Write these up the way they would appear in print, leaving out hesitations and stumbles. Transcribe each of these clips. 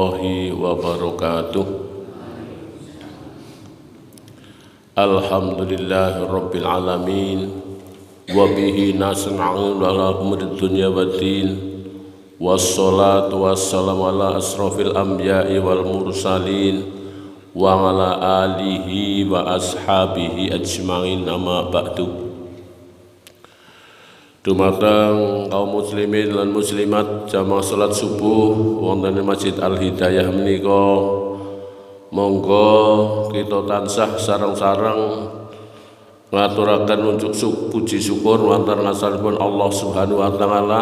warahmatullahi wabarakatuh. Alhamdulillahi rabbil alamin wa bihi nasta'inu ala umuri dunya waddin wassalatu wassalamu ala asrofil anbiya'i wal mursalin wa ala alihi wa ashabihi ajma'in amma ba'du. Dumateng kaum muslimin lan muslimat jamaah salat subuh wonten ing Masjid Al Hidayah menika, monggo kita tansah sareng-sareng ngaturaken unjuk puji syukur wonten ngasalipun Allah Subhanahu wa taala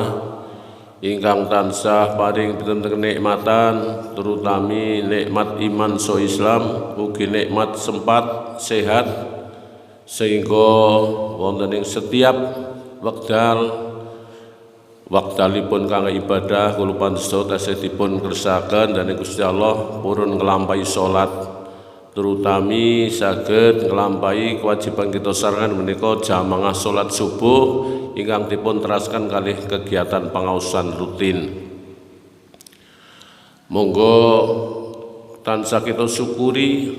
ingkang tansah paring pinten kenikmatan, terutami nikmat iman so Islam, ugi nikmat sempat sehat sehingga wonten ing setiap wektalipun kangge ibadah kula panjenengan tasih dipun kersakaken dan Gusti Allah purun nglampahi salat, terutami saged nglampahi kewajiban kita sarengan menika jamaah salat subuh ingkang dipun teraskan kalih kegiatan pangausan rutin. Monggo tansah kita syukuri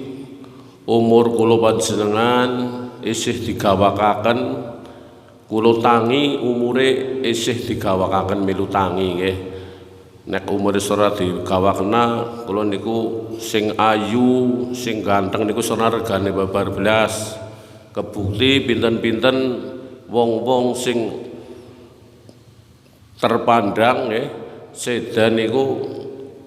umur kula panjenengan isih digawakaken. Kulo tangi umure isih digawakaken milu tangi nggih. Nek umure ora digawakna kula niku sing ayu, sing ganteng niku ora regane babar belas. Kebukti pinten-pinten wong-wong sing terpandang nggih, sedan niku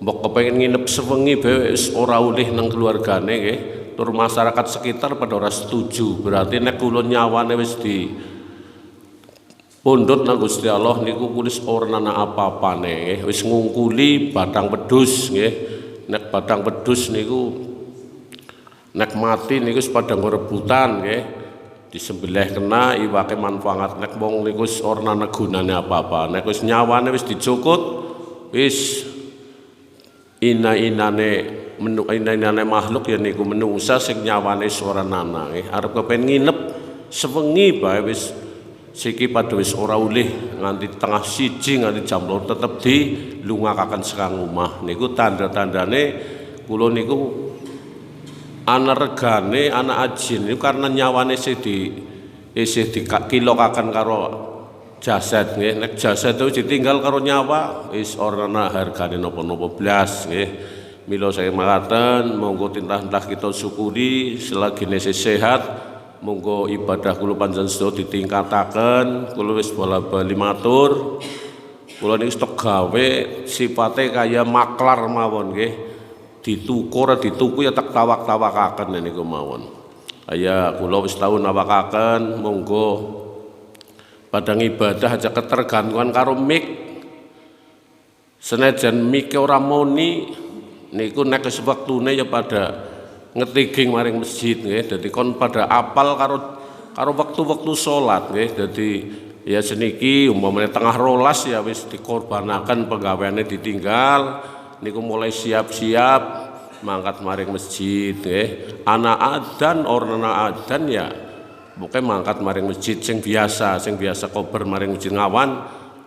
mbok kepengin nginep sewengi bae wis ora ulih nang keluargane nggih. Tur masyarakat sekitar pada ora setuju. Berarti nek kula nyawane wis di pundhut nang Gusti Allah niku kulis ora ana apa-apane, wis ngungkuli batang pedus nggih. Nek batang pedus niku nek mati niku wis padha rebutan nggih. Disembelih kena iwake manfaat. Nek wong niku wis ora ana gunane apa-apa. Nek wis nyawane wis dicukut wis ina-inane makhluk ya niku menungsa sing nyawane ora ana nggih. Arep kepen nginep sewengi bae wis siki padha wis ora ulih nganti tengah siji nganti jam 2 tetep dilungakaken sekang omah. Niku tanda-tandane kula niku ana regane, ana ajin niku karena nyawane isih dikilokaken karo jasad nggih. Nek jasad itu ditinggal karo nyawa wis ora ana hargane napa-napa blas nggih. Mila saya makaten monggo tintah-tintah kita syukuri selagi isih sehat. Monggo ibadah kula panjenengan sedaya ditingkataken. Kula wis bola-bali matur, kula niki stok gawe sifate kaya maklar mawon nggih. Dituku ya tak tawak-tawakaken niku mawon. Aya kula wis tau nawakaken, monggo padang ibadah aja ketergantungan karo mik. Senajan mik ora moni niku nek wis wektune ya pada ngetiging maring masjid nggih. Dadi kon pada apal karo wektu-wektu salat nggih. Dadi ya seniki umpamane tengah rolas ya wis dikorbanaken penggaweane ditinggal niku mulai siap-siap mangkat maring masjid nggih. Ana adzan ora ana adzan ya pokoke mangkat maring masjid sing biasa kober maring masjid ngawan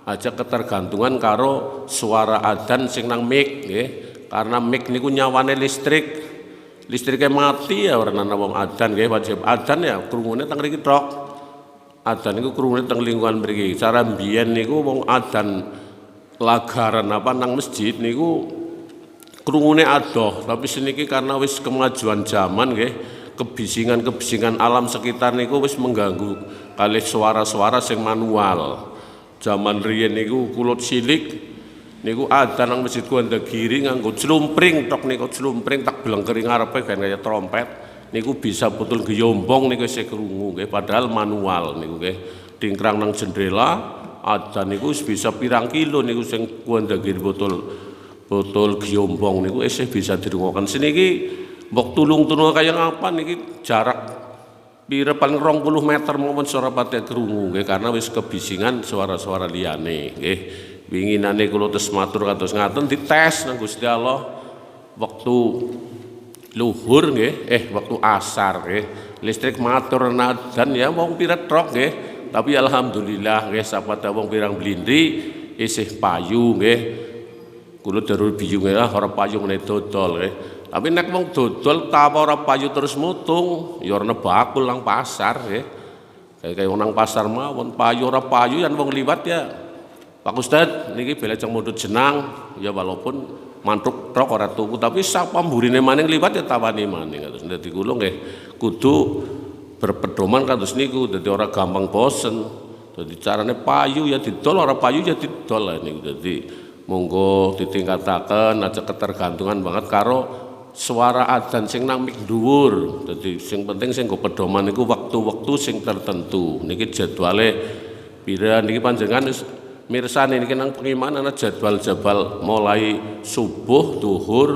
aja ketergantungan karo suara adzan sing nang mik nggih. Karena mik niku nyawane listriknya mati ya orang ana wong adzan nggih. Wajib adzan ya krungune teng mriki tok. Adzan niku krungune teng lingkungan mriki. Cara mbiyen niku wong adzan lagaran apa nang masjid niku krungune adoh, tapi seniki karena wis kemajuan zaman nggih, kebisingan alam sekitar niku wis mengganggu kalih suara-suara sing manual. Zaman riyen niku kulut cilik niku ada nang masjid Kuandagiri nganggo slumpring tok niku slumpring tak blengkeri ngarepe kaya trompet niku bisa betul geyombong niku isih krungu nggih. Padahal manual niku nggih. Dingkrang nang jendela ada niku bisa pirang kilo niku sing Kuandagiri botol geyombong niku isih bisa dirungoken. Seniki mbok tulung-tulung kaya ngapa niki jarak pira paling 20 meter mawon suara pati krungu nggih karena wis kebisingan suara-suara liyane nggih. Winginane kula tes matur kados ngaten dites nang Gusti Allah waktu luhur nggih, waktu asar nggih. Listrik matur nadan ya wong pira trok nggih. Tapi alhamdulillah nggih sapata wong pirang blindri isih payu nggih. Kula darul biyunge lah ora payu ngene dodol nggih. Tapi nek wong dodol tawa ora payu terus mutung, ya ora bakul nang pasar nggih. Kayak wong nang pasar mawon payu ora payu yen wong liwat ya. Pak Ustad niki belajeng mundut jenang ya walaupun mantuk tok ora tuku tapi sapa mburine maning liwat ya tawani maning. Dadi kula nggih kudu berpedoman kados niku dadi ora gampang bosen. Dadi carane payu ya didol ora payu ya didol niku. Dadi monggo ditingkataken aja ketergantungan banget karo suara adzan sing nang mik dhuwur. Dadi sing penting sing nggo pedoman niku waktu-waktu sing tertentu. Niki jadwale pira niki panjenengan wis mirsani niki nang pengiman ana jadwal mulai subuh, duhur,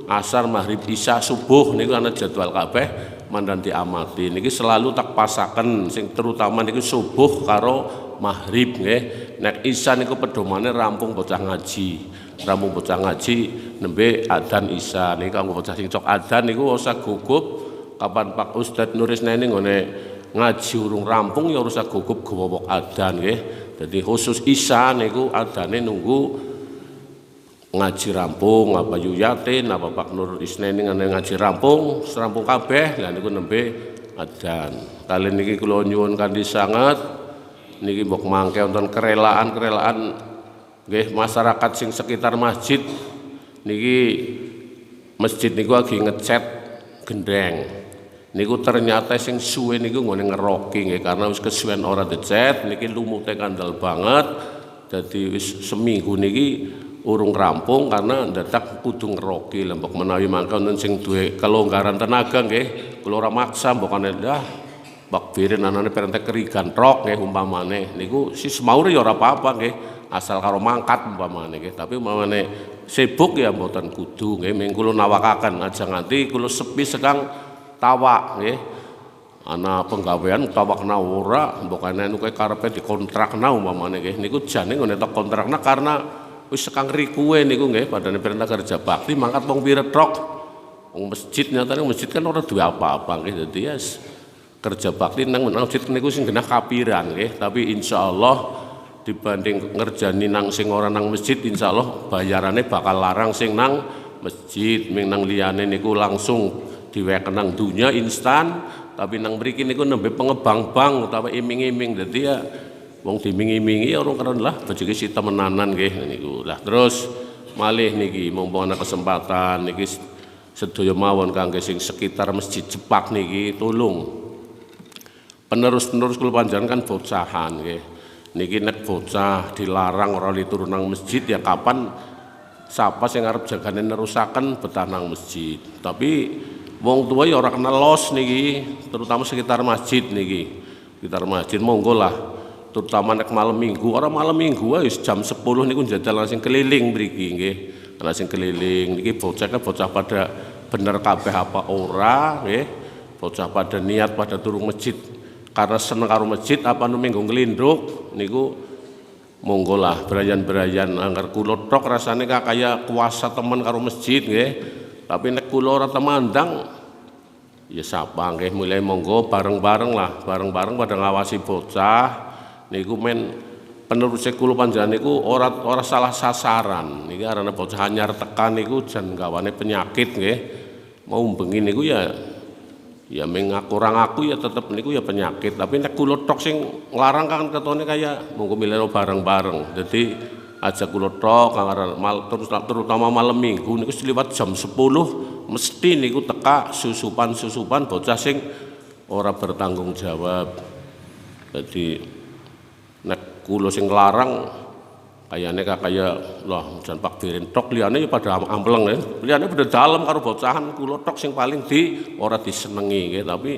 asar, maghrib, isya, subuh niku ana jadwal kabeh mandan diamati. Niki selalu tak pasaken sing terutama niku subuh karo maghrib nggih. Nek isya niku pedomane rampung bocah ngaji. Rampung bocah ngaji nembe adzan isya. Niki kanggo bocah sing cok adzan niku usah gugup kapan Pak Ustadz Nuris nene ngene ngaji urung rampung ya usah gugup gowok adzan nggih. Jadi khusus isya niku adzane nunggu ngaji rampung apa Yuyatin apa Pak Nur Isneni ngaji rampung serampung kabeh lah niku nembe adzan. Kali niki kula nyuwun kanthi sanget niki mbok mangke wonten kerelaan nggih masyarakat sing sekitar masjid niki masjid niku lagi ngecat gendeng. Niku ternyata sing suwe niku nggone ngeroki nggih karena wis kesuwen ora dicat niki lumute kandel banget. Dadi wis seminggu niki urung rampung karena ndadak kudu ngeroki lembok menawi mangke wonten sing duwe kelonggaran tenaga nggih kula ora maksa mbokane dah Pak Birin anane perente kerigan trok nggih umpamane niku si semaur ya ora apa-apa nggih asal karo mangkat umpamane nggih tapi umpamane sibuk ya mboten kudu nggih ming kula nawakaken aja nganti kula sepi sekang tawak nggih ana penggawean tawakna ora mbokane anu karepe dikontrakna umpamane nggih niku jane ngene tok kontrakna karena wis sekang rikuwe niku nggih padane perintah kerja bakti mangkat wong piretrok wong masjid nyatane masjid kan ora duwe apa-apa nggih dadi ya kerja bakti nang masjid niku sing genah kapiran nggih tapi insyaallah dibanding ngerjani nang sing ora nang masjid insyaallah bayarane bakal larang sing nang masjid ming nang liyane niku langsung diweken nang dunya instan tapi nang mriki niku nembe pengebang-bang utawa iming-iming dadi ya wong dimingi-mingi ya orang keren lah bajike sita menanan nggih niku. Lah terus malih niki mumpung ana kesempatan niki sedaya mawon kangge sing sekitar Masjid Jepak niki tolong penerus-penerus kula panjenengan kan bocahan nggih. Niki nek bocah dilarang ora turun nang masjid ya kapan sapa sing arep jagane nerusaken betah nang masjid. Tapi wong tua ya ora kenal los niki terutama sekitar masjid niki. Sekitar masjid monggo lah terutama nek malam minggu orang malam minggu wis jam 10 niku njajal langsung keliling mriki nggih langsung keliling niki bocah pada bener kabeh apa ora nggih bocah pada niat pada turun masjid karena seneng karo masjid apa nu minggu nglinduk niku monggo lah berayan-berayan anggar kula tok rasane kaya kuasa temen karo masjid nggih tapi nek kula ora temandang ya sapa nggih mulai monggo bareng-bareng lah bareng-bareng pada ngawasi bocah niku men penerus kula panjenengan niku ora salah sasaran niki arane bocah anyar tekan niku jan gawane penyakit nggih mau bengi niku ya ming kurang aku ya tetep niku ya penyakit tapi nek kula tok sing nglarang kan ketone kaya monggo milih bareng-bareng dadi aja kula tok terutama malam minggu niku liwat jam 10 mesti niku teka susupan bocah sing ora bertanggung jawab dadi nek kula sing nglarang kayane kaya lah jan Pak Birin tok liyane ya pada ampleng ya liyane pada dalem karo bocahan kula tok sing paling ora disenengi nggih tapi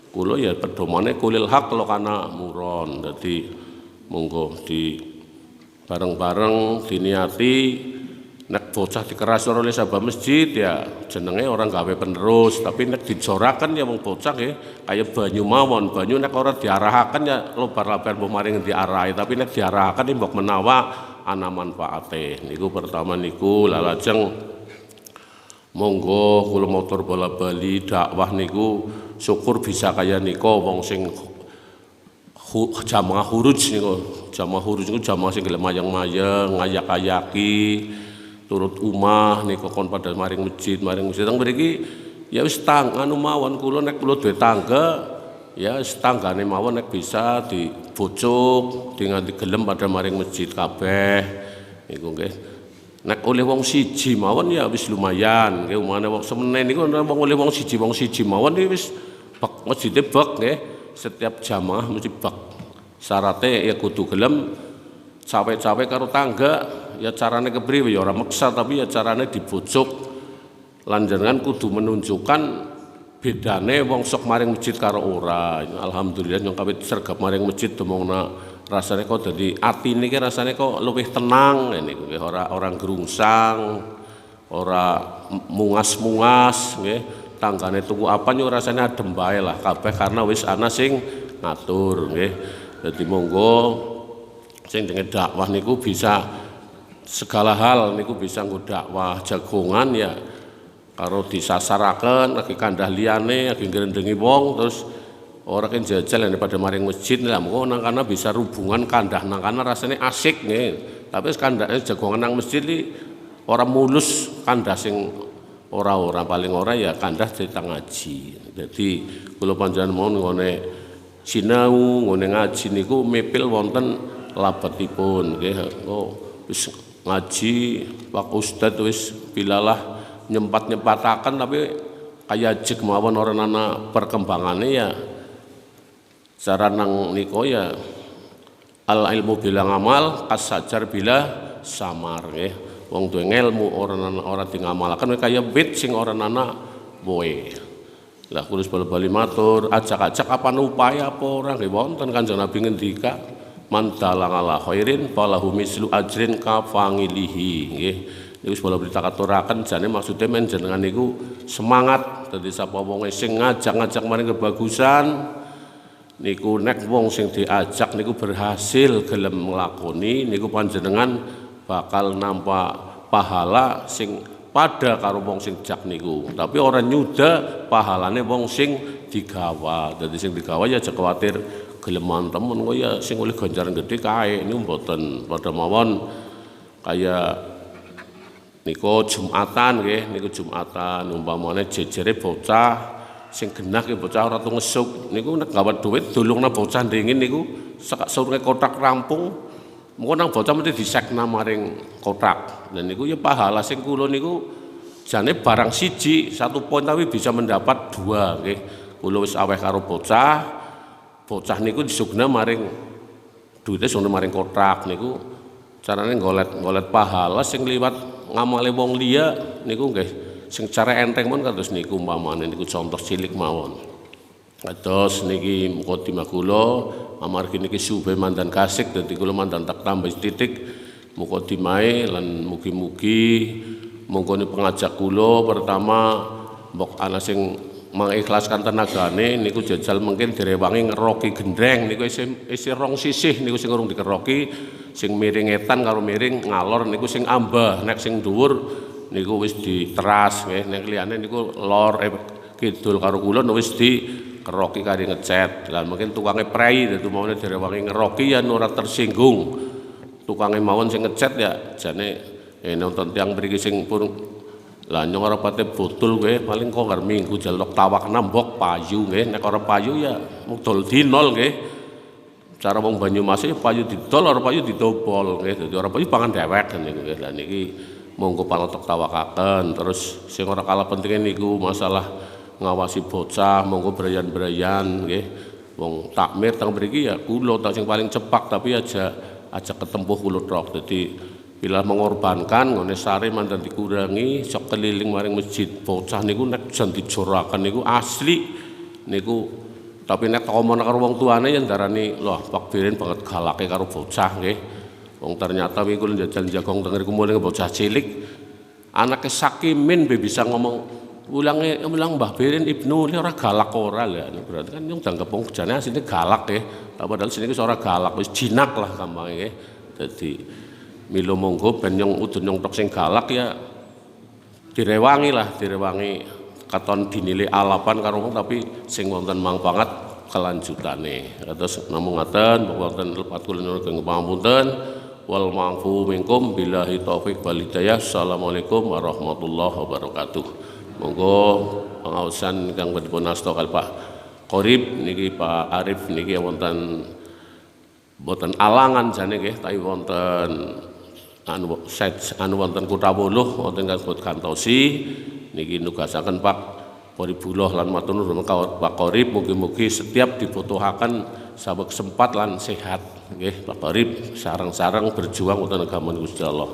kula ya pedomane kulil haq lo kana muron dadi monggo di bareng-bareng diniati nek bocah dikerasi oleh sahabat masjid ya jenenge orang gawe penerus tapi nek dijoraken ya wong bocah nggih kaya banyu mawon banyu nek ora diarahaken ya lobar-labar mbok maring diarahi tapi nek diarahaken mbok menawa ana manfaate niku pertama niku lajeng monggo kula motor bola-bali dakwah niku syukur bisa kaya nika wong sing jamaah huruj niku jamaah sing gelem mayang-mayang ngayak-ayaki turut umah niku kon pada maring masjid teng mriki ya wis anu mawon kula nek kula duwe tangga ya wis tanggane mawon nek bisa dibocok dengan digelem pada maring masjid kabeh niku nggih. Nek oleh wong siji mawon ya wis lumayan nggih umane wong semene niku wong oleh wong siji mawon iki wis bek masjide bek nggih. Setiap jamaah mesti bek. Syaratnya ya kudu gelem cawe-cawe karo tangga ya carane kepriye ya ora meksa tapi ya carane dibocok lan jenengan kudu menunjukkan bedane wong sok maring masjid karo ora. Alhamdulillah yang kawit sergap maring masjid demongna rasane kok dadi atine iki rasane kok luwih tenang niku nggih ora gerungsang, ora mungas-mungas nggih. Tanggane tuku apa yo rasane adem bae lah kabeh karena wis ana sing ngatur nggih. Dadi monggo sing jenenge dakwah niku bisa segala hal niku bisa nggo dakwah jagongan ya karo disasaraken lagi kandah liyane lagi ngrendengi wong terus ora kan jajal pada maring masjid lah mengko nang kana bisa hubungan kandah nang kana rasane asik nggih. Tapi kandhane jagongan nang masjid iki ora mulus kandah sing ora paling ora ya kandah cerita ngaji. Jadi kula panjenengan mohon ngene sinau ngene ngaji niku mepil wonten labetipun nggih. Wis ngaji Pak Ustadz wis pilalah nyempat-nyempataken tapi kaya jek mawon ora ana perkembangane ya cara nang niko ya al ilmu bila ngamal kasajar bila samar nggih. Wong duwe ilmu ora dingamalaken kaya wit sing ora ana wohe. Lah kula bali matur ajak-ajak apa upaya apa ora nggih wonten Kanjeng Nabi ngendika man dalang ala khairin falahu mislu ajrin kafangilihi nggih. Niku wis bola berita katuraken jane maksude men jenengan niku semangat dadi sapa wong sing ngajak-ngajak maring kebagusan niku nek wong sing diajak niku berhasil gelem nglakoni niku panjenengan bakal nampa pahala sing pada karo wong sing jak niku. Tapi orang nyuda pahalane wong sing digawa. Dadi sing digawa ya aja kuwatir geleman temen kok ya sing oleh ganjaran gede kae niku mboten pada mawon kaya niku Jumatan nggih niku Jumatan umpamane jejere bocah sing genah ki bocah ora tau ngesuk niku nek gawat dhuwit dolungna bocah ndengin niku sak surunge kotak rampung mengko nang bocah mesti disekna maring kotak. Dan niku ya pahala sing kula niku jane barang siji 1 poin tapi bisa mendapat 2 nggih. Kula wis aweh karo bocah niku disugna maring duwite sono maring kotak niku carane golet pahala sing liwat ngamale wong liya niku nggih sing cara enteng mon kados niku umpamane niku contoh cilik mawon. Kados niki mukadimah kula amargi niki sube mandan kasik dadi kula mandan tak tambah titik mukadimahe lan mugi-mugi monggo pengajak kula pertama mbok ana sing mengikhlaskan tenagane niku jajal mungkin direwangi ngeroki gendreng niku isi rong sisih niku sing urung dikeroki sing miring etan karo miring ngalor niku sing ambah nek sing dhuwur niku wis diteras nggih nek liyane niku lor kidul karo kulon wis dikeroki kari ngecat lan mungkin tukange prei dadi mawon direwangi ngeroki ya ora tersinggung tukange mawon sing ngecat ya jane nonton tiang mriki sing pun lah nyong ora pate botol kowe paling kok ngar minggu jaluk tawak nambok payu nggih nek ora payu ya mudol dinol nggih cara wong Banyumas payu didol ora payu didobol nggih dadi ora payu pangan dhewek niku nggih lah niki monggo panotok tawakaken terus sing ora kalah pentinge niku masalah ngawasi bocah monggo brayan-brayan nggih wong takmir teng mriki ya kula tak sing paling cepak tapi aja ketempuh kula tok dadi bila mengorbankan ngene sare mandan dikurangi sok keliling maring masjid bocah niku nek jan dijoraken niku asli niku tapi nek omong karo wong tuane yen darani loh Pak Birin banget galake karo bocah nggih wong ternyata wingi kula njajal jagong teng mriku mulih bocah cilik anake sakimin bisa ngomong ulang Mbah Birin Ibnu ini ora galak ora lha berarti kan yang dianggap wong jane asline galak nggih padahal sini wis ora galak wis jinak lah gampang nggih dadi milo monggo ben nyong udun nyong tok sing galak ya direwangi katon dinilai alapan karo wong tapi sing wonten mangpangat kelanjutane. Kados namung ngaten wonten lepat kula nyuwun pangapunten wal ma'fu minkum billahi taufik wal hidayah. Assalamualaikum warahmatullahi wabarakatuh. Monggo pengawasan ingkang dipun asta kalih Pak Qorib niki Pak Arif niki wonten boten alangan jane nggih tapi wonten wonten Kutawuluh wonten kasebut kantosi niki nugasaken Pak Qoribullah lan matur nuwun Pak Qorib mugi-mugi setiap dibutuhaken sahabat sempat lan sehat nggih Pak Qorib sareng-sareng berjuang wonten agama Gusti Allah.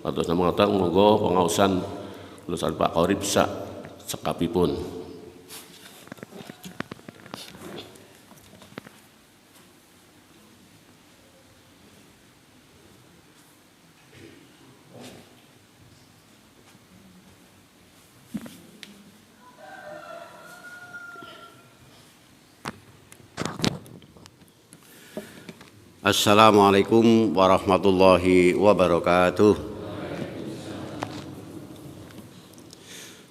Atus nama ngoten monggo pengaosan lulusan Pak Qorib sak sekapipun. Assalamualaikum warahmatullahi wabarakatuh.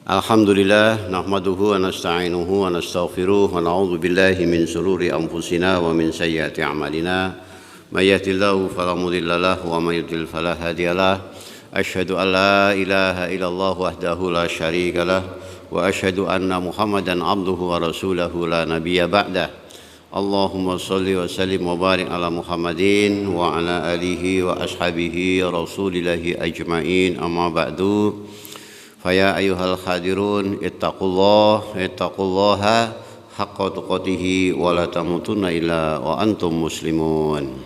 Alhamdulillah nahmaduhu wa nasta'inuhu wa nastaghfiruh wa na'udzu billahi min shururi anfusina wa min sayyiati a'malina. May yahdihillahu fala mudilla lahu wa may yudlil fala hadiyalah. Asyhadu an la ilaha illallah wahdahu la syarika lah wa asyhadu anna Muhammadan abduhu wa rasuluhu la nabiyya ba'dah. Allahumma salli wa sallim wa barik ala Muhammadin wa ala alihi wa ashabihi rasulillahi ajma'in amma ba'du. Faya ayyuhal khadirun ittaqullaha haqqa tuqatihi wa la tamutunna illa wa antum muslimun.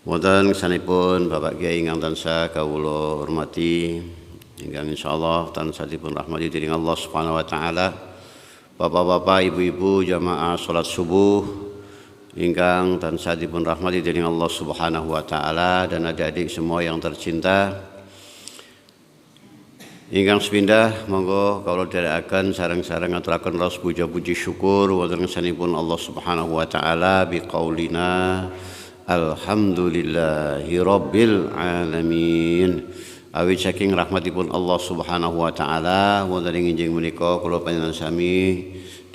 Wonten sanipun Bapak Kyai ingkang tansah kawula hormati ingkang insyaallah tansah dipun rahmati dening Allah Subhanahu wa taala. Bapak-bapak, ibu-ibu jamaah salat subuh ingkang tansah dipun rahmati dening Allah Subhanahu wa taala dan adik-adik semua yang tercinta. Ingkang sepindah monggo kawula dherekaken sareng-sareng ngaturaken raos puja-puji syukur wonten ngarsanipun Allah Subhanahu wa taala biqaulina alhamdulillahi rabbil alamin. Awit saking rahmatipun Allah Subhanahu wa taala wonten ing injing menika kula panjenengan sami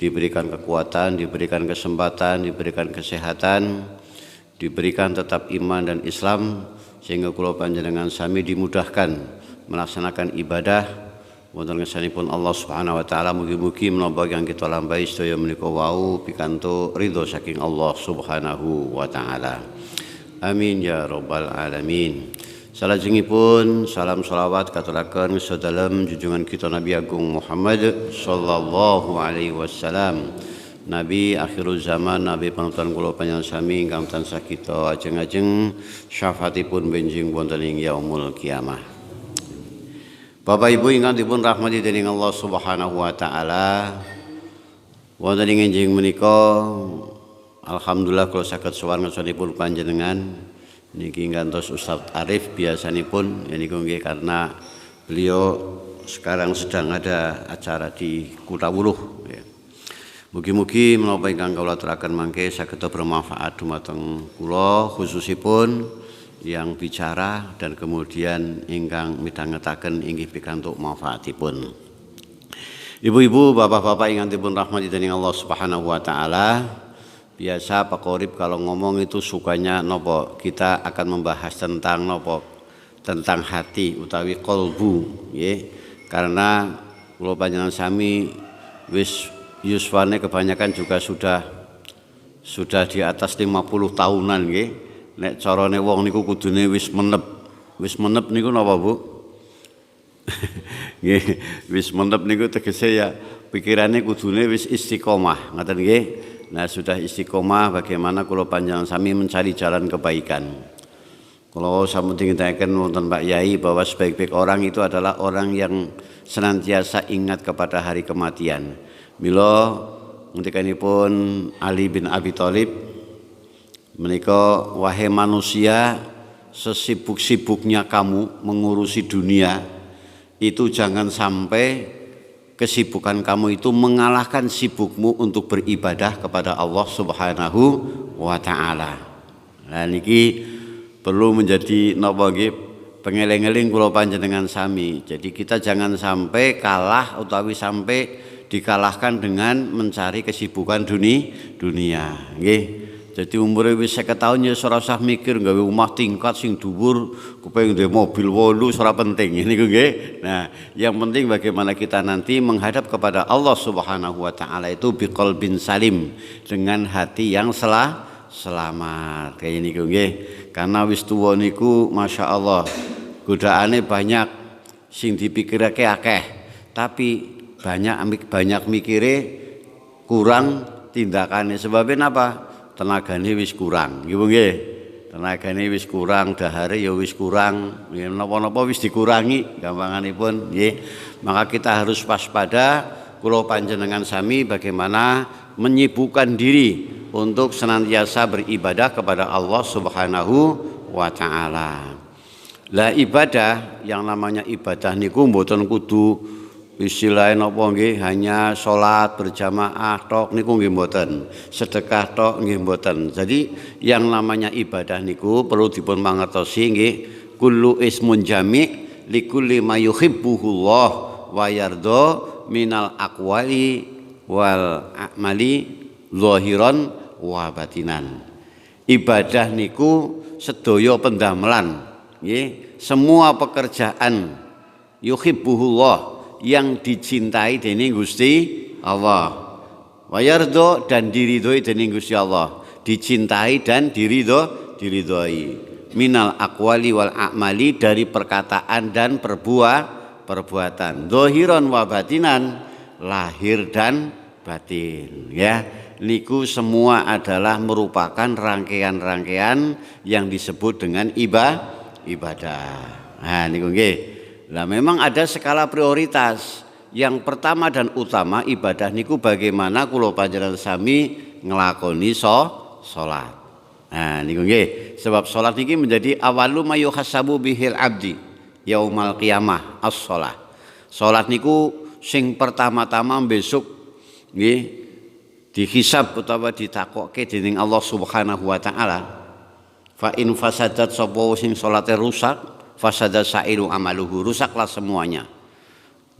diberikan kekuatan, diberikan kesempatan, diberikan kesehatan, diberikan tetap iman dan Islam sehingga kula panjenengan sami dimudahkan melaksanakan ibadah wonten ngarsanipun Allah Subhanahu wa taala. Mugi-mugi menapa ingkang kita lampahi sedaya menika wau pikantuk ridho saking Allah Subhanahu wa taala. Amin ya rabbal alamin. Salajengipun salam salawat katuraken sedalem junjungan kita Nabi Agung Muhammad sallallahu alaihi wasallam, Nabi akhirul zaman, Nabi panutan kula panjenengan sami ingkang tansah kita ajeng-ajeng syafaatipun benjing wonten ing yaumul kiamah. Bapak Ibu ingkang dipun rahmati dening Allah Subhanahu wa taala, wonten ing enjing menika alhamdulillah kula saged sowan ngarsanipun panjenengan niki ngantos Ustaz Arif biasanipun ya niku nggih karena beliau sekarang sedang ada acara di Kutawuluh ya. Mugi-mugi menapa ingkang kula aturaken mangke saged bermanfaat dumateng kula khususipun yang bicara dan kemudian ingkang midhangetaken inggih pikantuk manfaatipun. Ibu-ibu, bapak-bapak ingkang dipun rahmati dening Allah Subhanahu wa taala. Biasa Pak Qorib kalau ngomong itu sukanya nopo kita akan membahas tentang nopo tentang hati utawi kolbu ya. Karena kula panjenengan sami wis yuswane kebanyakan juga sudah di atas 50 tahunan nggih. Nek carane wong niku kudune wis menep. Wis menep niku napa Bu? Nggih, wis menep niku tegese ya pikirane kudune wis istiqomah, ngoten nggih. Nah sudah istiqomah bagaimana kula panjenengan sami mencari jalan kebaikan. Kalau sampun dingintaken wonten Pak Yai bahwa sebaik-baik orang itu adalah orang yang senantiasa ingat kepada hari kematian. Mila ngendikanipun Ali bin Abi Thalib menika wahai manusia sesibuk-sibuknya kamu mengurusi dunia itu jangan sampai kesibukan kamu itu mengalahkan sibukmu untuk beribadah kepada Allah Subhanahu wa taala. Nah niki perlu menjadi napa nggih pengeling-eling kula panjenengan sami. Jadi kita jangan sampai kalah utawi sampai dikalahkan dengan mencari kesibukan dunia. Nggih. Jadi umure wis 50 tahun ya ora usah mikir gawe omah tingkat sing dhuwur, kepengin duwe mobil 8 ora penting niku nggih. Nah, yang penting bagaimana kita nanti menghadap kepada Allah Subhanahu wa taala itu biqalbin salim, dengan hati yang selamat kayak niku nggih. Karena wis tuwa niku masyaallah godaane banyak, sing dipikirake akeh, tapi banyak mikire kurang tindakannya. Sebabnya apa? Tenagane wis kurang, nggih. Tenagane wis kurang, dahare ya wis kurang, napa-napa wis dikurangi gampanganipun nggih. Maka kita harus waspada, kula panjenengan sami bagaimana menyibukkan diri untuk senantiasa beribadah kepada Allah Subhanahu wa taala. Lah ibadah, yang namanya ibadah niku mboten kudu istilahnya napa nggih hanya salat berjamaah tok niku nggih mboten, sedekah tok nggih mboten. Jadi yang namanya ibadah niku perlu dipun mangertosi nggih, kullu ismun jami' likulli ma yuhibbuhullah wa yarda minal aqwali wal a'mali zahiran wa batinan. Ibadah niku sedaya pendamelan nggih, semua pekerjaan yuhibbuhullah yang dicintai dening Gusti Allah, wayardo dan diridhoi dening Gusti Allah, dicintai dan diridhoi, minal aqwali wal a'mali, dari perkataan dan perbuatan, zahiran wa batinan, lahir dan batin ya. Niku semua adalah merupakan rangkaian-rangkaian yang disebut dengan ibadah. Nah niku nggih. Nah memang ada skala prioritas. Yang pertama dan utama ibadah niku bagaimana kula panjenengan sami nglakoni salat. Nah niku nggih, sebab salat niki menjadi awalu mayuhasabu bihil abdi yaumal qiyamah as-shalah. Salat niku sing pertama-tama besok nggih dihisab utawa ditakokke dening Allah Subhanahu wa taala. Fa in fasadat sapa sing salate rusak, fasada sa'iru amaluhu, rusaklah semuanya.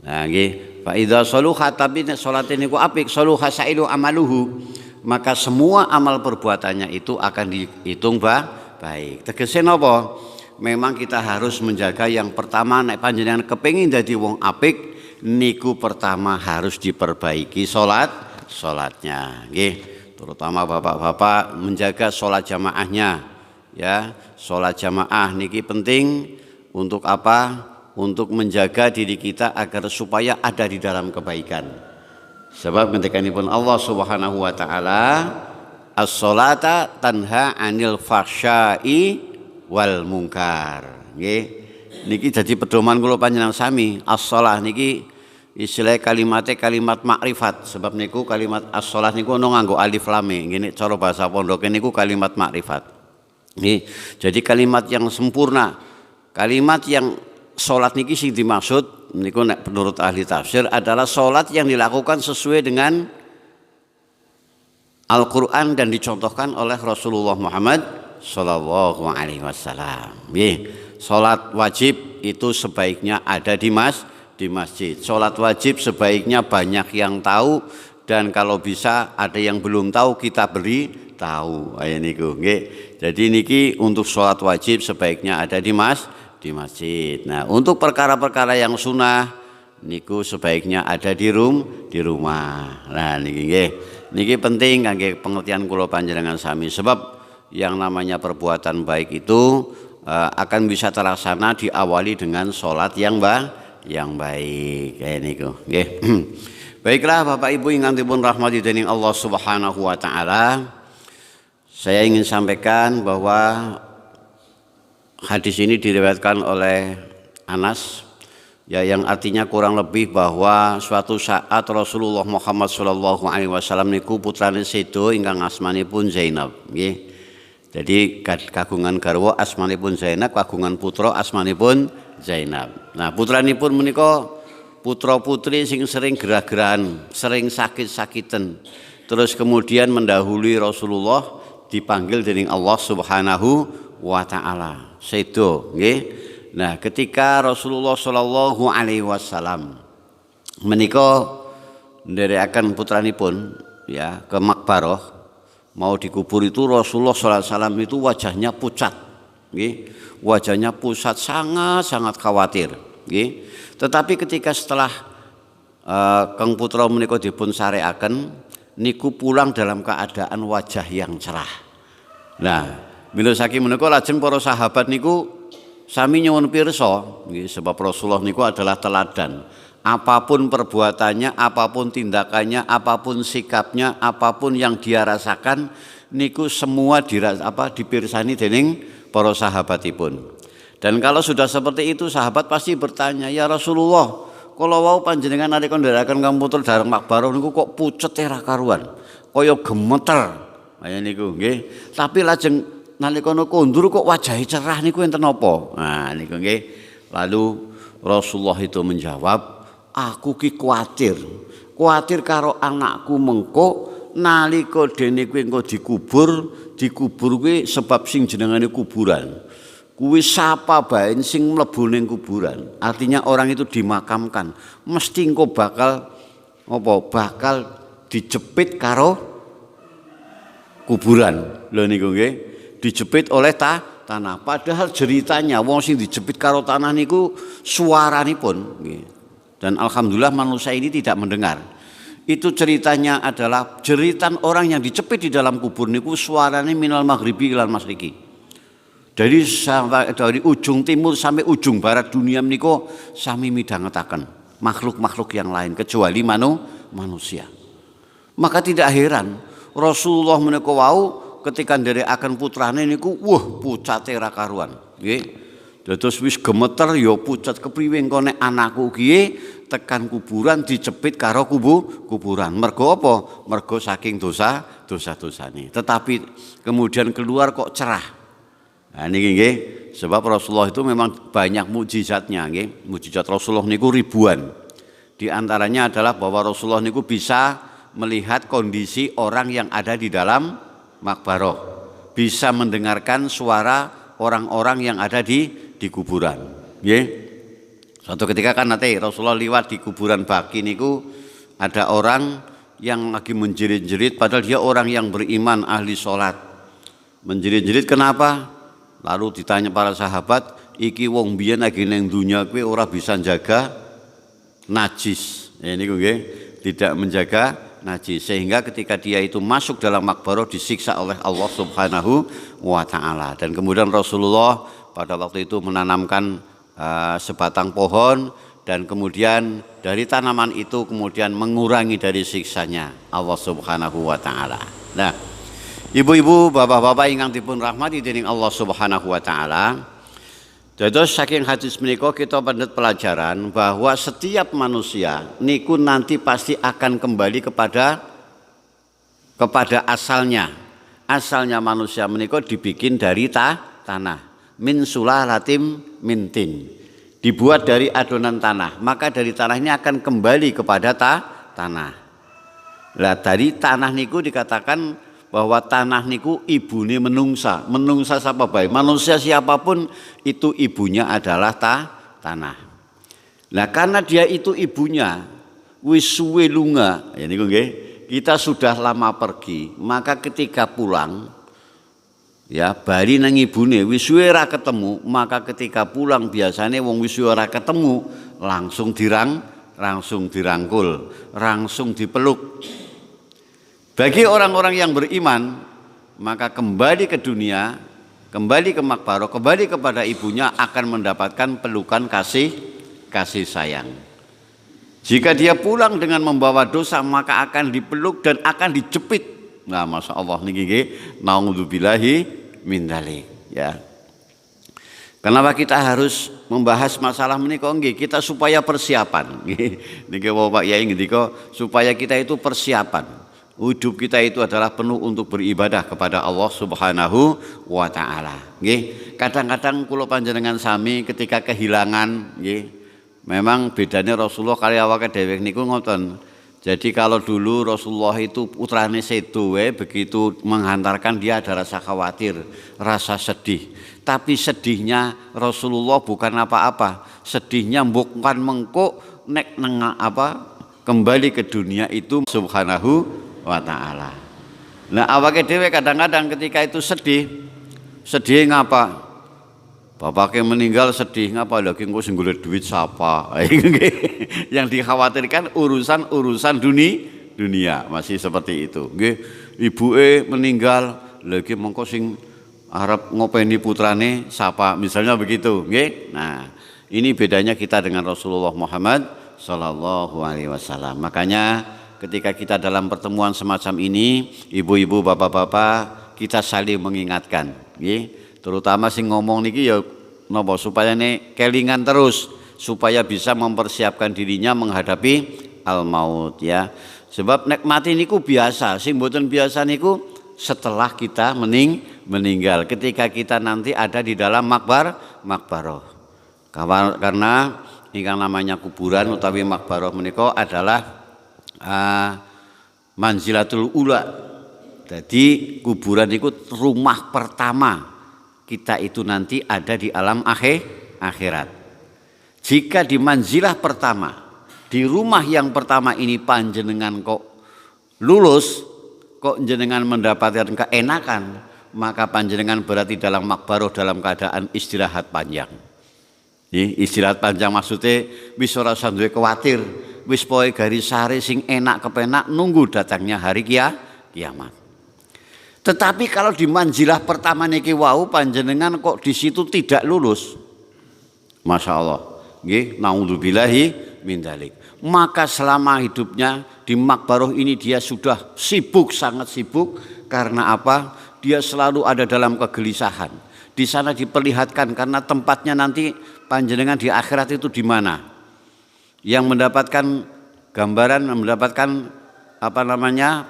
Nah nggih, fa idza saluha, tapi nek salate niku apik, saluha sa'iru amaluhu, maka semua amal perbuatannya itu akan dihitung baik. Tegese napa? Memang kita harus menjaga yang pertama, nek panjenengan kepengin dadi wong apik niku pertama harus diperbaiki salatnya nggih. Terutama bapak-bapak menjaga salat jamaahnya ya. Salat jamaah niki penting. Untuk apa? Untuk menjaga diri kita agar supaya ada di dalam kebaikan. Sebab ngendikanipun Allah Subhanahu wa taala, as-sholata tanha 'anil fahsya'i wal munkar. Nggih. Niki dadi pedoman kula panjenengan sami. As-shalah niki istilah kalimatnya kalimat makrifat. Sebab niku kalimat as-shalah niku ono nganggo alif lam mim. Ngene cara bahasa pondoke niku kalimat makrifat. Nggih. Jadi kalimat yang sempurna. Kalimat yang sholat niki sing dimaksud niku nek menurut ahli tafsir adalah sholat yang dilakukan sesuai dengan Al-Quran dan dicontohkan oleh Rasulullah Muhammad Sallallahu Alaihi Wasallam. Sholat wajib itu sebaiknya ada di masjid. Sholat wajib sebaiknya banyak yang tahu, dan kalau bisa ada yang belum tahu kita beri tahu. Ayo niku nggih. Jadi niki untuk sholat wajib sebaiknya ada di masjid. Nah, untuk perkara-perkara yang sunnah niku sebaiknya ada di rumah. Nah, niki penting kangge pengertian kula panjenengan sami, sebab yang namanya perbuatan baik itu akan bisa terlaksana diawali dengan salat yang baik. Kayak niku nggih. Baiklah Bapak Ibu ingkang dipun rahmati dening Allah Subhanahu wa taala. Saya ingin sampaikan bahwa hadis ini diriwayatkan oleh Anas, ya, yang artinya kurang lebih bahwa suatu saat Rasulullah Muhammad Sallallahu Alaihi Wasallam niku putrane sedo ingkang asmanipun Zainab, nggih. Jadi kagungan garwa asmanipun Zainab, kagungan putra asmanipun Zainab. Nah, putranipun menika putra putri sing sering gerah-gerahan, sering sakit-sakiten. Terus kemudian mendahului Rasulullah dipanggil dening Allah Subhanahu wa taala. Sedo nggih. Nah, ketika Rasulullah sallallahu alaihi wasallam menika nderekaken putranipun ya ke makbarah mau dikubur itu Rasulullah SAW itu wajahnya pucat, nggih. Wajahnya pusat, sangat khawatir, nggih. Tetapi ketika setelah Kang Putra menika dipun sareaken niku pulang dalam keadaan wajah yang cerah. Nah, mila saking menika lajeng para sahabat niku sami nyuwun pirsa, nggih, sebab Rasulullah niku adalah teladan. Apapun perbuatannya, apapun tindakannya, apapun sikapnya, apapun yang dia rasakan niku semua dipirsani dening para sahabatipun. Dan kalau sudah seperti itu sahabat pasti bertanya, "Ya Rasulullah, kalau wau panjenengan nalika ndherekaken Kang Putra dhateng makbarah niku kok pucet ra karuan, kaya gemeter." Kaya niku nggih. Tapi lajeng nalika kondur kok wajahe cerah niku enten apa? Nah niku nggih. Lalu Rasulullah itu menjawab, "Aku ki kuatir karo anakku mengko nalika dene kuwi engko dikubur kuwi sebab sing jenengane kuburan. Kuwi sapa bae sing mlebu ning kuburan. Artinya orang itu dimakamkan, mesti engko bakal dijepit karo kuburan." Lho niku nggih, dijepit oleh tanah. Padahal jeritanya wong sing dijepit karo tanah niku suaranipun nggih. Dan alhamdulillah manusia ini tidak mendengar. Itu ceritanya adalah jeritan orang yang dicepit di dalam kubur niku suaranya minal maghribi ilal masriki. Dari ujung timur sampai ujung barat dunia niku sami midhangetaken makhluk-makhluk yang lain kecuali manusia. Maka tidak heran Rasulullah menika wau ketika nderekaken putrane niku pucate ra karuan, nggih. Terus wis gemeter ya pucat kepriwe engko nek anakku kiye tekan kuburan dicepit karo kuburan. Mergo apa? Mergo saking dosa-dosane. Tetapi kemudian keluar kok cerah. Nah niki nggih, sebab Rasulullah itu memang banyak mukjizatnya nggih. Mukjizat Rasulullah niku ribuan. Di antaranya adalah bahwa Rasulullah niku bisa melihat kondisi orang yang ada di dalam makbarah. Bisa mendengarkan suara orang-orang yang ada di kuburan, nggih. Suatu ketika kan nanti Rasulullah liwat di kuburan Baqi niku ada orang yang lagi menjerit-jerit padahal dia orang yang beriman ahli sholat. Menjerit-jerit kenapa? Lalu ditanya para sahabat, iki wong biyen lagi neng dunya kuwi ora bisa jaga najis. Niku nggih, tidak menjaga najis sehingga ketika dia itu masuk dalam makbarah disiksa oleh Allah Subhanahu wa taala. Dan kemudian Rasulullah pada waktu itu menanamkan sebatang pohon dan kemudian dari tanaman itu kemudian mengurangi dari siksanya Allah Subhanahu wa taala. Nah, ibu-ibu, bapak-bapak ingkang dipun rahmati dening Allah Subhanahu wa taala, dados saking hadis menika kita pendet pelajaran bahwa setiap manusia niku nanti pasti akan kembali kepada asalnya. Asalnya manusia menika dibikin dari tanah. Min sulalatim min tin, dibuat dari adonan tanah, maka dari tanah ini akan kembali kepada tanah. Lah dari tanah niku dikatakan bahwa tanah niku ibune menungsa sapa bae, manusia siapapun itu ibunya adalah tanah. Nah karena dia itu ibunya wis suwe lunga, ya niku nggih, kita sudah lama pergi, maka ketika pulang ya bali nang ibune wis suwe ora ketemu, maka ketika pulang biasanya wong wis suwe ora ketemu langsung dirangkul, langsung dipeluk. Bagi orang-orang yang beriman maka kembali ke dunia, kembali ke makbarah, kembali kepada ibunya akan mendapatkan pelukan kasih sayang. Jika dia pulang dengan membawa dosa maka akan dipeluk dan akan dijepit. Nah, masya Allah niki nggih, naudzubillahi min dzalik ya. Kenapa kita harus membahas masalah menika nggih? Kita supaya persiapan nggih. Niki Bapak Yai ngendika supaya kita itu persiapan. Hidup kita itu adalah penuh untuk beribadah kepada Allah Subhanahu wa taala nggih. Kadang-kadang kula panjenengan sami ketika kehilangan nggih. Memang bedanya Rasulullah kali awake dhewe niku ngoten. Jadi kalau dulu Rasulullah itu putrane sedo begitu menghantarkan dia ada rasa khawatir, rasa sedih. Tapi sedihnya Rasulullah bukan apa-apa. Sedihnya bukan mengko nek kembali ke dunia itu Subhanahu wa taala. Nah awake dhewe kadang-kadang ketika itu sedih ngapa? Bapaknya meninggal sedih ngapa lagi engko sing golek duit sapa? Yang dikhawatirkan urusan dunia masih seperti itu. Nggih, ibuke meninggal lagi mengko sing arep ngopeni putrane sapa? Misalnya begitu, nggih. Nah, ini bedanya kita dengan Rasulullah Muhammad sallallahu alaihi wasallam. Makanya ketika kita dalam pertemuan semacam ini, ibu-ibu, bapak-bapak, kita saling mengingatkan, nggih. Terutama sing ngomong niki ya napa supaya kelingan terus supaya bisa mempersiapkan dirinya menghadapi al maut ya. Sebab nek mati niku biasa, sing mboten biasa niku setelah kita meninggal, ketika kita nanti ada di dalam makbaroh. Karena ingkang namanya kuburan utawi makbaroh menika adalah manzilatul ula. Jadi kuburan itu rumah pertama kita itu nanti ada di alam akhirat. Jika di manzilah pertama, di rumah yang pertama ini panjenengan kok lulus, kok jenengan mendapatkan keenakan, maka panjenengan berarti dalam makbaroh dalam keadaan istirahat panjang. Istirahat panjang maksudnya wis ora usah duwe kuwatir, wis pokoke garis sare sing enak kepenak nunggu datangnya hari kiamat. Tetapi kalau di manzilah pertama niki wau panjenengan kok di situ tidak lulus, masya Allah, nggih, naudzubillahi min dzalik. Maka selama hidupnya di makbaroh ini dia sudah sibuk, sangat sibuk. Karena apa? Dia selalu ada dalam kegelisahan. Di sana diperlihatkan karena tempatnya nanti panjenengan di akhirat itu di mana? Yang mendapatkan gambaran, mendapatkan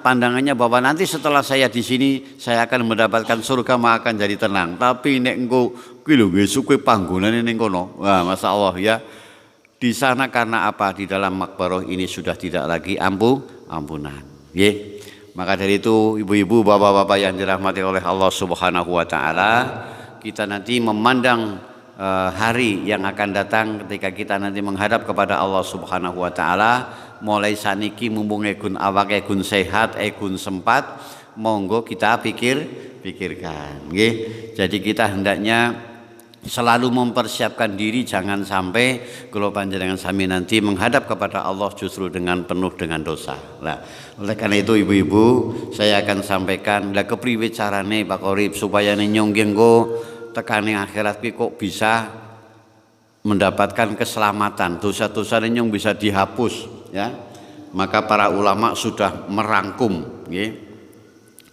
pandangannya bahwa nanti setelah saya di sini saya akan mendapatkan surga, maka akan jadi tenang. Tapi nek engko kuwi lho besok kuwi panggonane ning kono. Wah, masyaallah ya. Di sana karena apa? Di dalam makbaroh ini sudah tidak lagi ampunan. Nggih. Maka dari itu ibu-ibu, bapak-bapak yang dirahmati oleh Allah Subhanahu wa taala, kita nanti memandang hari yang akan datang ketika kita nanti menghadap kepada Allah Subhanahu wa taala. Mulai saniki mumpung egun awake egun sehat, egun sempat, monggo kita pikirkan, nggih. Jadi kita hendaknya selalu mempersiapkan diri, jangan sampai kalau panjenengan sami nanti menghadap kepada Allah justru dengan penuh dengan dosa. Nah, oleh karena itu ibu-ibu, saya akan sampaikan lah kepriwe carane Pak Qorib supaya nyonggeng go tekane akhirat ki kok bisa mendapatkan keselamatan, dosa-dosa yang bisa dihapus ya. Maka para ulama sudah merangkum nggih.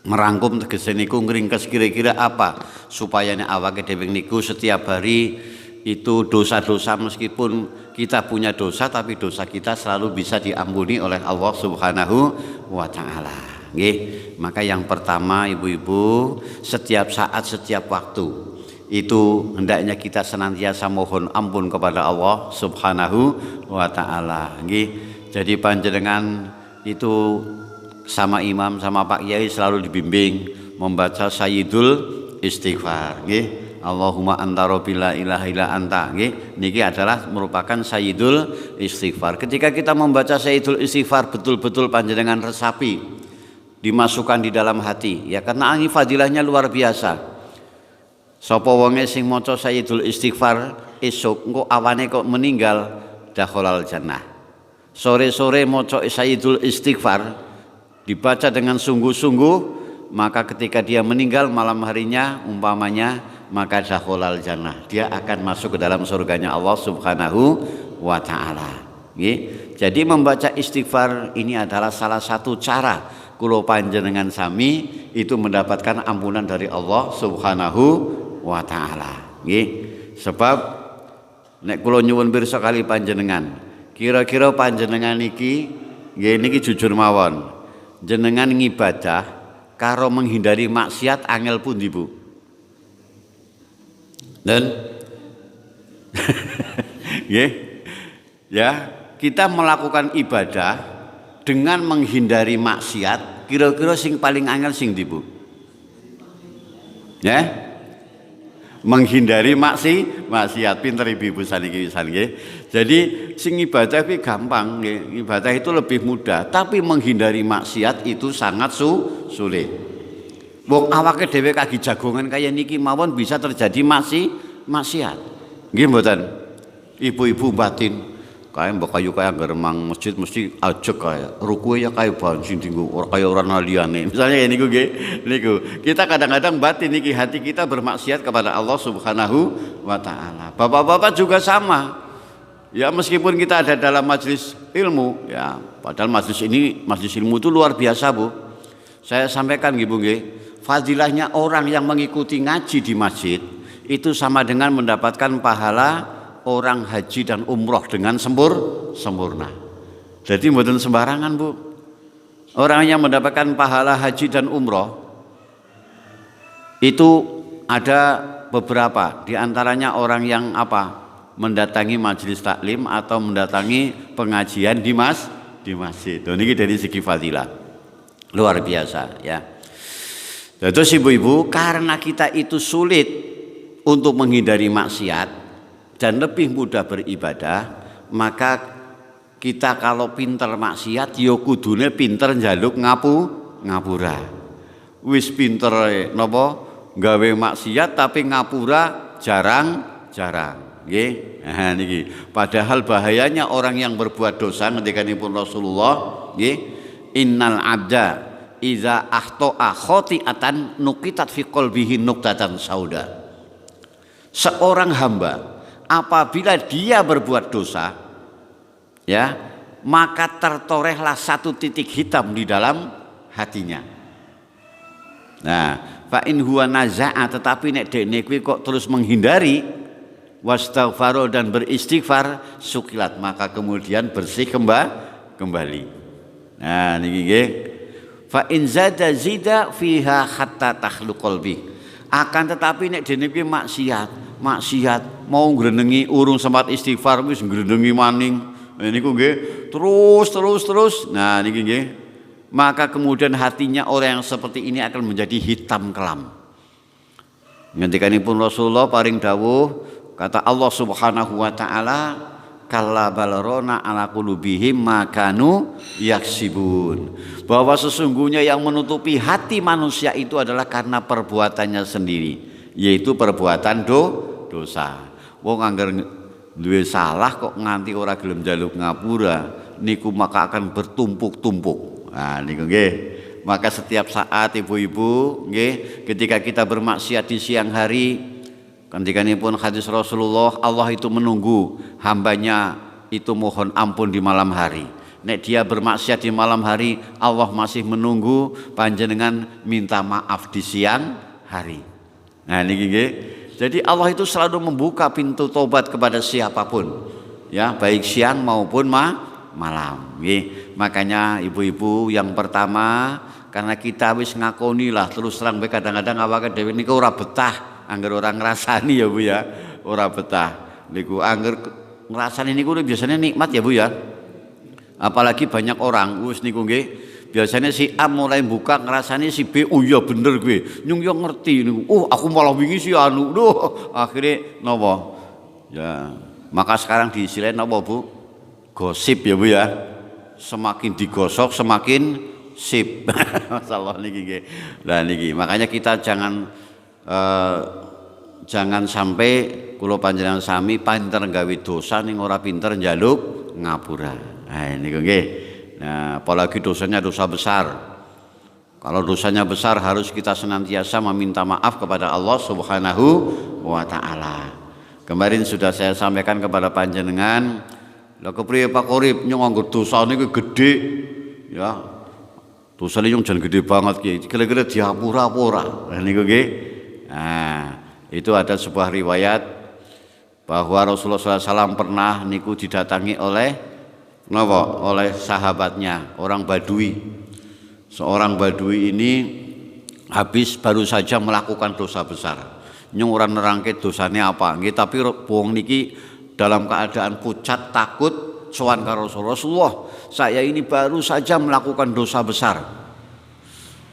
Merangkum tegese niku ngringkes kira-kira apa supaya awake dhewe niku setiap hari itu dosa-dosa, meskipun kita punya dosa tapi dosa kita selalu bisa diampuni oleh Allah Subhanahu wa taala nggih. Maka yang pertama ibu-ibu, setiap saat setiap waktu itu hendaknya kita senantiasa mohon ampun kepada Allah Subhanahu wa taala nggih. Jadi panjenengan itu sama imam sama Pak Kiai selalu dibimbing membaca Sayyidul Istighfar nggih. Allahumma anta rabbi la ilaha illa anta nggih. Niki adalah merupakan Sayyidul Istighfar. Ketika kita membaca Sayyidul Istighfar betul-betul panjenengan resapi, dimasukkan di dalam hati ya, karena ini fadilahnya luar biasa. Sapa wonge sing maca Sayyidul Istighfar esuk engko awane kok meninggal dakhalal jannah. Sore-sore maca Sayyidul Istighfar dibaca dengan sungguh-sungguh, maka ketika dia meninggal malam harinya umpamanya, maka dakhalal jannah, dia akan masuk ke dalam surganya Allah Subhanahu wa taala nggih. Jadi membaca istighfar ini adalah salah satu cara kula panjenengan sami itu mendapatkan ampunan dari Allah Subhanahu wa taala nggih. Sebab nek kula nyuwun pirsa kali panjenengan, kira-kira panjenengan iki nggih niki jujur mawon, jenengan ngibadah karo menghindari maksiat angel pundi Bu? Dan nggih ya, kita melakukan ibadah dengan menghindari maksiat, kira-kira sing paling angel sing ndi Bu? Ya? Menghindari maksiat, pinter ibu saniki pisan nggih. Jadi sing ibadah kuwi gampang nggih, ibadah itu lebih mudah, tapi menghindari maksiat itu sangat sulit Wong awake dhewe kaki jagongan kaya niki mawon bisa terjadi maksiat. Nggih mboten? Ibu-ibu batin kaya mbok kayu kaya geremang masjid mesti ajeg kaya rukuke ya kaya bansin dinggo ora kaya ora liyane. Misalnya ya niku nggih. Niku. Kita kadang-kadang batin niki hati kita bermaksiat kepada Allah Subhanahu wa taala. Bapak-bapak juga sama. Ya meskipun kita ada dalam majelis ilmu, ya padahal majelis ilmu itu luar biasa, Bu. Saya sampaikan nggih, Bu nggih. Fadilahnya orang yang mengikuti ngaji di masjid itu sama dengan mendapatkan pahala orang haji dan umroh dengan sempurna. Jadi mboten sembarangan, Bu. Orang yang mendapatkan pahala haji dan umroh itu ada beberapa, di antaranya orang yang mendatangi majelis taklim atau mendatangi pengajian di masjid. Ini dari segi fadilah luar biasa, ya. Terus ibu-ibu, karena kita itu sulit untuk menghindari maksiat dan lebih mudah beribadah, maka kita kalau pinter maksiat ya kudune pinter njaluk ngapura. Wis pinter napa gawe maksiat tapi ngapura jarang. Nggih. Nah niki. Padahal bahayanya orang yang berbuat dosa ngendikanipun Rasulullah, nggih, innal abda iza akhta'a khati'atan nuqitat fi qalbihi nuqtatan sauda. Seorang hamba apabila dia berbuat dosa, ya, maka tertorehlah satu titik hitam di dalam hatinya. Nah, fa in huwa naza'a, tetapi nek dekne kuwi kok terus menghindari wastaghfaro dan beristighfar, sukilat, maka kemudian bersih kembali. Nah, niki nggih. Fa in zada zida fiha hatta takhlu qalbi. Akan tetapi nek dene kuwi maksiat mau ngrenengi urung sempat istighfar wis ngrenengi maning. Niku nggih terus. Nah niki nggih. Maka kemudian hatinya orang yang seperti ini akan menjadi hitam kelam. Ngendikanipun Rasulullah paring dawuh, kata Allah Subhanahu wa taala, kalla balarona ala qulubihim makanu yaksibun. Bahwa sesungguhnya yang menutupi hati manusia itu adalah karena perbuatannya sendiri, yaitu perbuatan dosa. Wong angger duwe salah kok nganti ora gelem njaluk ngapura, niku maka akan bertumpuk-tumpuk. Nah niku nggih. Maka setiap saat ibu-ibu nggih, ketika kita bermaksiat di siang hari, kandikanipun hadis Rasulullah, Allah itu menunggu hambanya itu mohon ampun di malam hari. Nek dia bermaksiat di malam hari, Allah masih menunggu panjenengan minta maaf di siang hari. Nah niki nggih. Jadi Allah itu selalu membuka pintu tobat kepada siapapun, ya, baik siang maupun malam. Nggih. Makanya ibu-ibu yang pertama, karena kita wis ngakoni lah terus terang bae kadang-kadang awake dhewe niku ora betah angger ora ngrasani ya Bu ya, ora betah. Niku angger ngrasani niku biasanya nikmat ya Bu ya. Apalagi banyak orang wis niku nggih. Biasanya si A mulai buka ngrasani si B, oh iya bener gue. Nyung yo ngerti niku. Oh aku malah wingi si anu. Duh, akhirnya napa? Ya, maka sekarang diisilahin napa Bu? Gosip ya Bu ya. Semakin digosok semakin sip. Masalah niki nggih. Lah niki, makanya kita jangan sampai kula panjenengan sami pinter gawe dosa ning ora pinter njaluk ngapura. Nah niku nggih. Nah, apalagi dosanya dosa besar. Kalau dosanya besar harus kita senantiasa meminta maaf kepada Allah Subhanahu wa taala. Kemarin sudah saya sampaikan kepada panjenengan, lha kepriye Pak Qorib nyong anggo dosane kuwi gedhe. Ya. Dosane nyong jan gede banget ki. Kira-kira diapura apa ora? Lah niku nggih. Nah, itu ada sebuah riwayat bahwa Rasulullah SAW pernah niku didatangi oleh sahabatnya, orang Badui. Seorang Badui ini baru saja melakukan dosa besar. Nyung ora nerangke dosane apa. Nggih, tapi wong niki dalam keadaan pucat takut sowan karo Rasulullah. Saya ini baru saja melakukan dosa besar.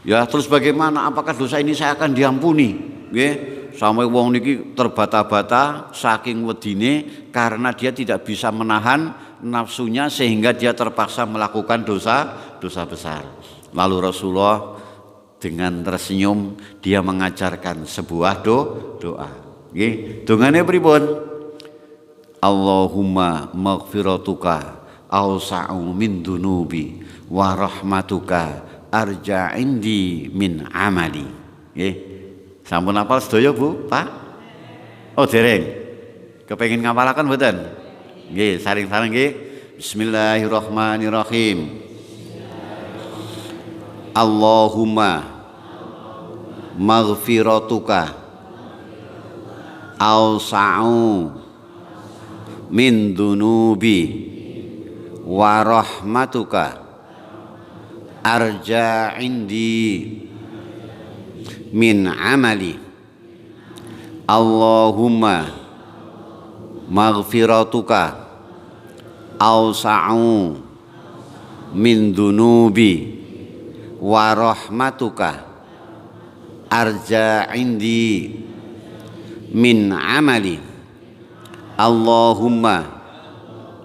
Ya, terus bagaimana? Apakah dosa ini saya akan diampuni? Nggih. Sampai wong niki terbata-bata saking wedine karena dia tidak bisa menahan nafsunya sehingga dia terpaksa melakukan dosa besar. Lalu Rasulullah dengan tersenyum dia mengajarkan sebuah doa. Nggih, dongane pripun? Allahumma maghfiratuka awsa'u min dunubi wa rahmatuka arja indi min amali. Nggih. Sampun hafal sedaya Bu, Pak? Oh, dereng. Kepengin ngapalaken mboten? Nggih, saring-saring nggih. Bismillahirrahmanirrahim. Allahumma maghfiratuka awsa'u min dunubi wa rahmatuka arja indi min amali. Allahumma maghfiratuka awsa'u min dunubi wa rahmatuka arja indi min amali. Allahumma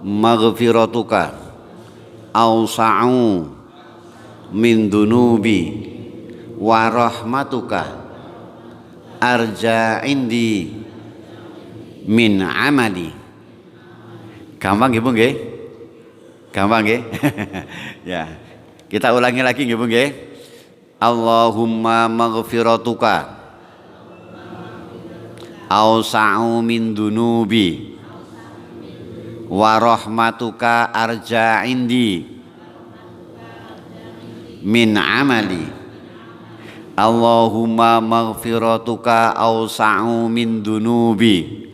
maghfiratuka awsa'u min dunubi wa rahmatuka arja indi min amali. Gampang nggih Bu nggih? Gampang nggih? Ya. Kita ulangi lagi nggih Bu nggih. Allahumma maghfiratuka awsa'u min dunubi wa rahmatuka arja indi min amali. Allahumma maghfiratuka awsa'u min dunubi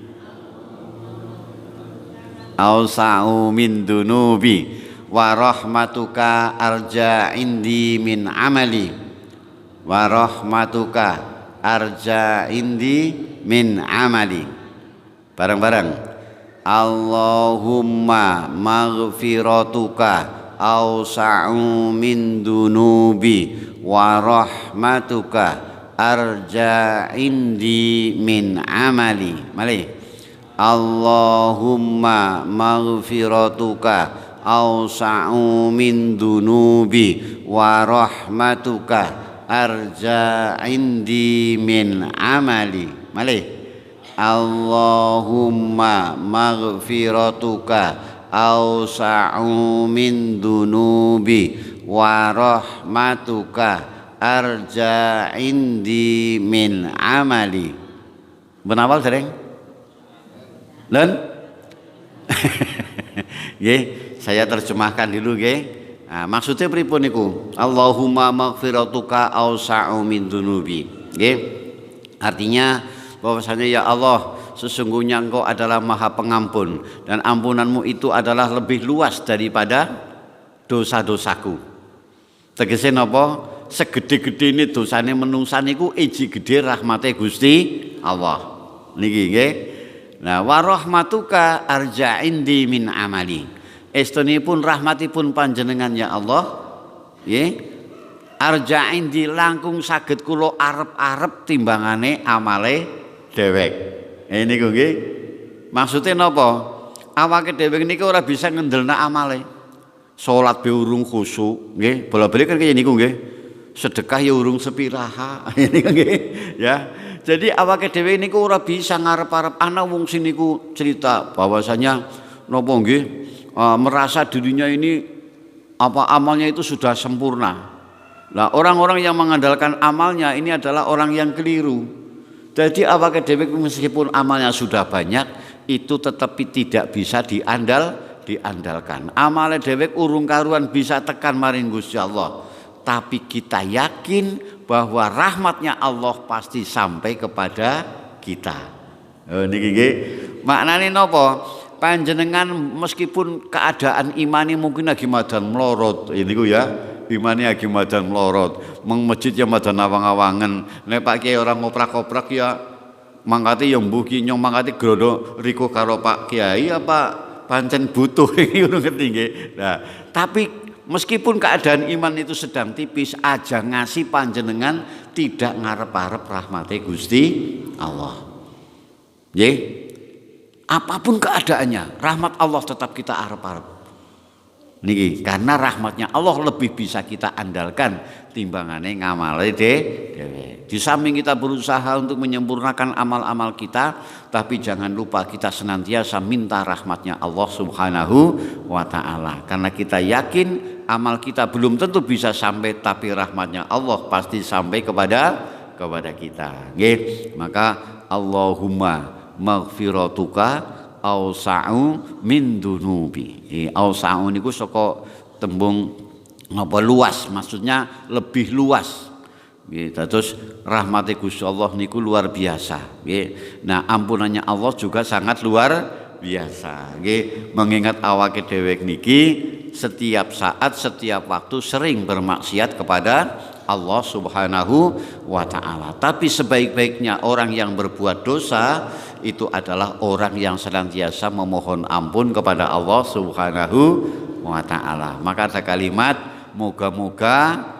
wa rahmatuka arja indi min amali. Wa rahmatuka arja indi min amali. Bareng-bareng. Allahumma maghfiratuka awsa'u min dunubi wa rahmatuka arja indi min amali. Malih. Allahumma maghfiratuka awsa'u min dunubi wa rahmatuka arja indi min amali. Malih. Allahumma maghfiratuka awsa'u min dunubi wa rahmatuka arja indi min amali. Benawal dereng? Len? Nggih, saya terjemahkan dulu nggih. Nah, maksudnya pripun niku? Allahumma maghfiratuka awsa'u min dunubi. Nggih. Artinya bahwasanya ya Allah, sesungguhnya Engkau adalah Maha Pengampun dan ampunanmu itu adalah lebih luas daripada dosa-dosaku. Tegese napa? Segede-gede ini dosane menungsa niku iji gede rahmate Gusti Allah. Niki nggih. Nah, wa rahmatuka arja indi min amali. Estunipun rahmatipun panjenengan ya Allah, nggih. Arja indi langkung saged kula arep-arep timbangane amale dhewek. Niku nggih. Maksude napa? Awake dhewek niku ora bisa ngendelna amale. Salat be urung khusyuk, nggih. Bola-bali kan kaya niku nggih. Sedekah ya urung sepiraha. Niku nggih, ya. Jadi awake dhewe niku ora bisa ngarep-arep. Ana wong sing niku cerita bahwasanya napa nggih merasa dirinya ini apa amalnya itu sudah sempurna. Nah, orang-orang yang mengandalkan amalnya ini adalah orang yang keliru. Jadi awake dhewe meskipun amalnya sudah banyak itu tetapi tidak bisa diandalkan. Amale dhewe urung karuan bisa tekan maring Gusti Allah. Tapi kita yakin bahwa rahmatnya Allah pasti sampai kepada kita. Niki nggih. Maknane napa? Panjenengan meskipun keadaan imani mungkin lagi madan melorot, niku ya. Imani lagi madan melorot. Meng masjid ya madan awang-awangen. Nek Pak Kiai orang ngoprak-oprak ya mangkate ya mbuh ki nyong mangkate grodo riko karo Pak Kiai apa pancen butuh ngono ngerti nggih. Nah, tapi meskipun keadaan iman itu sedang tipis, aja ngasih panjenengan tidak ngarep-arep rahmate Gusti Allah. Nggih. Apapun keadaannya, rahmat Allah tetap kita arep-arep. Niki karena rahmatnya Allah lebih bisa kita andalkan timbangane ngamale dhewe. Di samping kita berusaha untuk menyempurnakan amal-amal kita, tapi jangan lupa kita senantiasa minta rahmatnya Allah Subhanahu wa taala. Karena kita yakin amal kita belum tentu bisa sampai, tapi rahmatnya Allah pasti sampai kepada kita. Nggih, maka Allahumma maghfiratuka ausa'u min dunubi. Ausa'u niku saka tembung apa luas, maksudnya lebih luas. Nggih, terus rahmate Gusti Allah niku luar biasa. Nggih. Nah, ampunannya Allah juga sangat luar biasa. Nggih, mengingat awake dhewe niki setiap saat, setiap waktu sering bermaksiat kepada Allah Subhanahu wa taala. Tapi sebaik-baiknya orang yang berbuat dosa itu adalah orang yang senantiasa memohon ampun kepada Allah Subhanahu wa taala. Maka ada kalimat moga-moga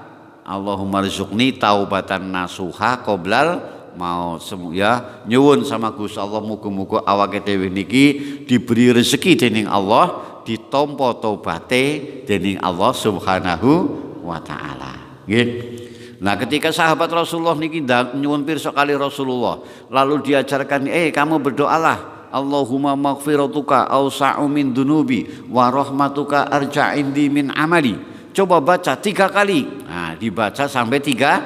Allahumma rzuqni taubatan nasuha qoblal maut. Ya nyuwun sama Gusti Allah muga-muga awake dhewe niki diberi rezeki dening Allah, ditampa taubate dening Allah Subhanahu wa taala. Nggih. Nah, ketika sahabat Rasulullah niki nyuwun pirsa kali Rasulullah, lalu diajarkan, kamu berdoalah, Allahumma maghfiratuka ausa'u min dunubi wa rahmatuka arja indi min amali. Coba baca 3 kali. Nah, dibaca sampai tiga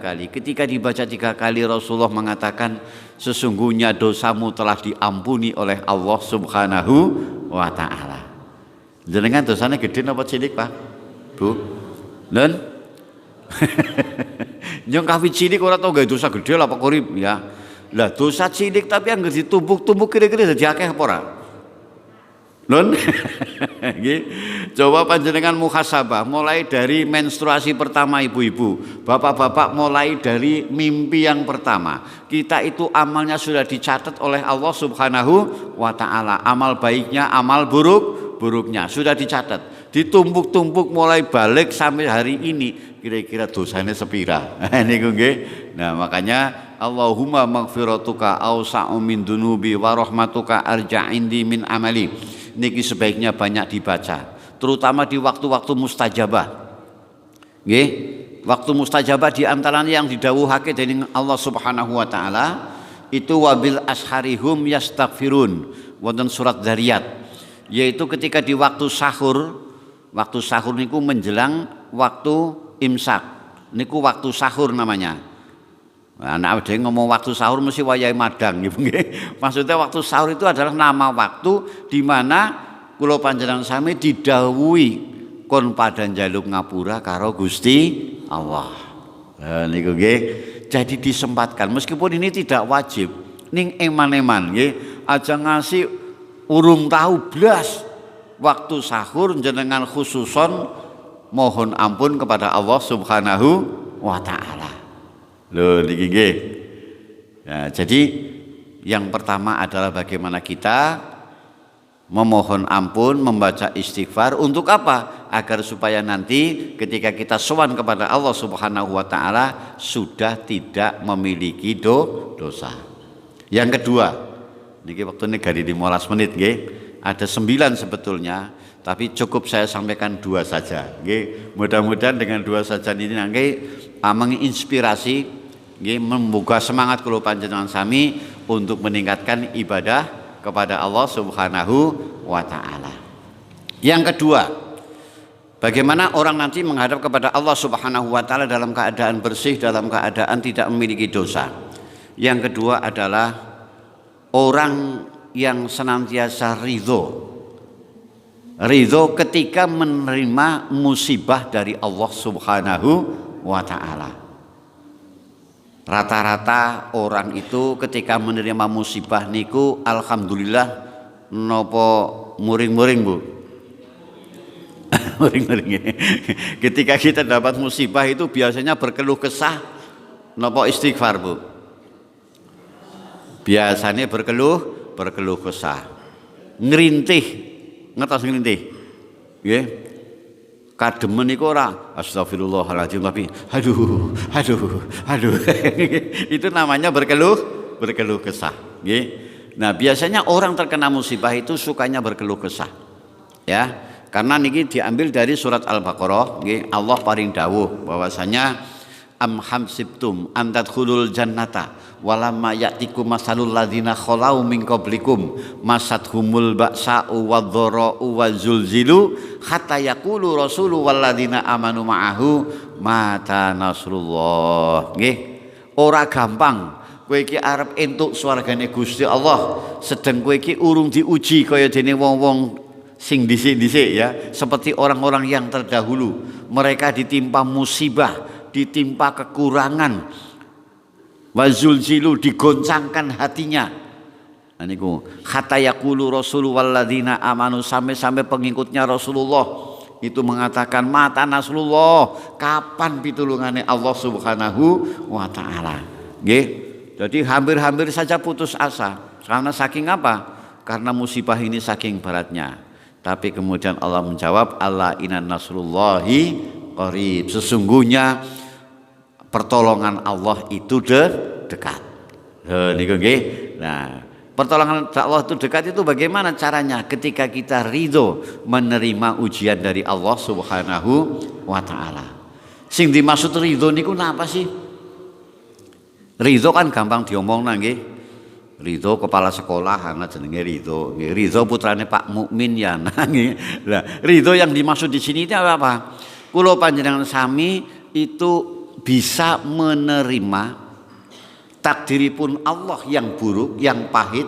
kali. Ketika dibaca 3 kali, Rasulullah mengatakan, sesungguhnya dosamu telah diampuni oleh Allah Subhanahu wa taala. Jenengan dosanya gede apa cilik, Pak? Bu? Dan yang kawit cilik ora tau gawe dosa gede lah Pak Korib ya. Lah dosa cilik tapi yang ditumbuk-tumbuk kira-kira dadi akeh apa ora? Lon. Nggih. Coba panjenengan muhasabah mulai dari menstruasi pertama ibu-ibu, bapak-bapak mulai dari mimpi yang pertama. Kita itu amalnya sudah dicatat oleh Allah Subhanahu wa taala. Amal baiknya, amal buruknya sudah dicatat. Ditumbuk-tumbuk mulai balik sampai hari ini kira-kira dosanya sepira. Niku nggih. Nah, makanya Allahumma maghfiratuka ausa'u min dunubi wa rahmatuka arja indi min amali. Niki sebaiknya banyak dibaca, terutama di waktu-waktu mustajabah. Nggih. Waktu mustajabah di antaranya yang didhawuhake dening Allah Subhanahu wa taala itu wabil asharihum yastaghfirun. Wonten surat Dzariyat, yaitu ketika di waktu sahur niku menjelang waktu imsak, niku waktu sahur namanya. Nah, ada yang ngomong waktu sahur mesti wayahe madang gitu. Maksudnya waktu sahur itu adalah nama waktu di mana kula panjenengan sami didhawuhi kon padha njaluk ngapura karo Gusti Allah. Niku nggih. Jadi disempatkan meskipun ini tidak wajib, ning eman-eman nggih, aja ngasih urung tahu blas waktu sahur jenengan khususon mohon ampun kepada Allah Subhanahu wa taala. Loh niki nggih. Nah, jadi yang pertama adalah bagaimana kita memohon ampun, membaca istighfar untuk apa? Agar supaya nanti ketika kita sowan kepada Allah Subhanahu wa taala sudah tidak memiliki dosa. Yang kedua, niki waktune gari 15 menit nggih. Ada 9 sebetulnya, tapi cukup saya sampaikan 2 saja. Nggih, mudah-mudahan dengan 2 saja ini nanti menginspirasi, nggih, membuka semangat kula panjenengan sami untuk meningkatkan ibadah kepada Allah Subhanahu wa taala. Yang kedua, bagaimana orang nanti menghadap kepada Allah Subhanahu wa taala dalam keadaan bersih, dalam keadaan tidak memiliki dosa. Yang kedua adalah orang yang senantiasa ridho ketika menerima musibah dari Allah Subhanahu wa taala. Rata-rata orang itu ketika menerima musibah niku alhamdulillah nopo muring-muring, Bu. Muring-muring. Ketika kita dapat musibah itu biasanya berkeluh kesah nopo istighfar, Bu. Biasanya berkeluh kesah. Ngerintih, ngertos ngerintih. Nggih. Kademen niku ora astagfirullahaladzim tapi aduh. Itu namanya berkeluh kesah, nggih. Nah, biasanya orang terkena musibah itu sukanya berkeluh kesah. Ya. Karena niki diambil dari surat Al-Baqarah, nggih, Allah paring dawuh bahwasanya am hamsibtum an tadkhulul jannata walamma ya'tikum masalul ladzina khalau min qablikum masadhumul ba'sa'u wadh-dhara'u wazulzilu hatta yaqulu rasulu wal ladzina amanu ma'ahu mata nasrullah. Nggih, ora gampang kowe iki arep entuk swargane Gusti Allah sedeng kowe iki urung diuji kaya dene wong-wong sing dhisik-dhisik ya, seperti orang-orang yang terdahulu. Mereka ditimpa musibah, ditimpa kekurangan, wazulzilu, digoncangkan hatinya. Nah niku hatta yaqulu rasulu walladzina amanu, sampai pengikutnya Rasulullah itu mengatakan mata nasrullah, kapan pitulungane Allah Subhanahu wa taala. Nggih. Jadi hampir-hampir saja putus asa. Karena saking apa? Karena musibah ini saking beratnya. Tapi kemudian Allah menjawab, Allah inna nasrullahi qarib. Sesungguhnya pertolongan Allah itu dekat. Niku nggih. Nah, pertolongan Allah itu dekat itu bagaimana caranya? Ketika kita ridho menerima ujian dari Allah Subhanahu wa taala. Sing dimaksud ridho niku napa sih? Ridho kan gampang diomong nggih. Ridho kepala sekolah ana jenenge Ridho. Ridho putrane Pak Mukmin ya. Nah, ridho yang dimaksud di sini itu apa? Kula panjenengan sami itu bisa menerima takdiripun Allah yang buruk, yang pahit.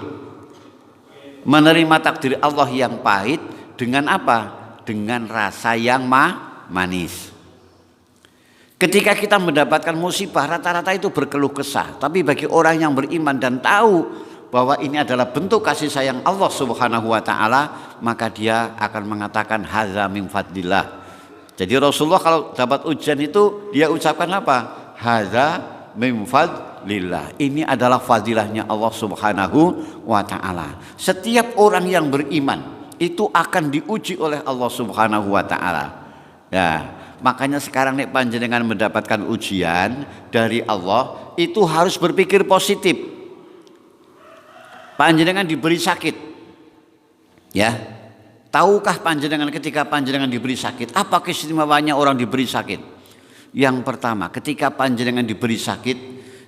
Menerima takdir Allah yang pahit dengan apa? Dengan rasa yang manis. Ketika kita mendapatkan musibah, rata-rata itu berkeluh kesah. Tapi bagi orang yang beriman dan tahu bahwa ini adalah bentuk kasih sayang Allah Subhanahu wa taala, maka dia akan mengatakan hadza min fadlillah. Jadi Rasulullah kalau dapat ujian itu dia ucapkan apa? Hadza min fadlillah. Ini adalah fadilahnya Allah Subhanahu wa taala. Setiap orang yang beriman itu akan diuji oleh Allah Subhanahu wa taala. Ya. Makanya sekarang nek panjenengan mendapatkan ujian dari Allah itu harus berpikir positif. Panjenengan diberi sakit, ya. Tahukah panjenengan ketika panjenengan diberi sakit, apa keistimewaannya orang diberi sakit? Yang pertama, ketika panjenengan diberi sakit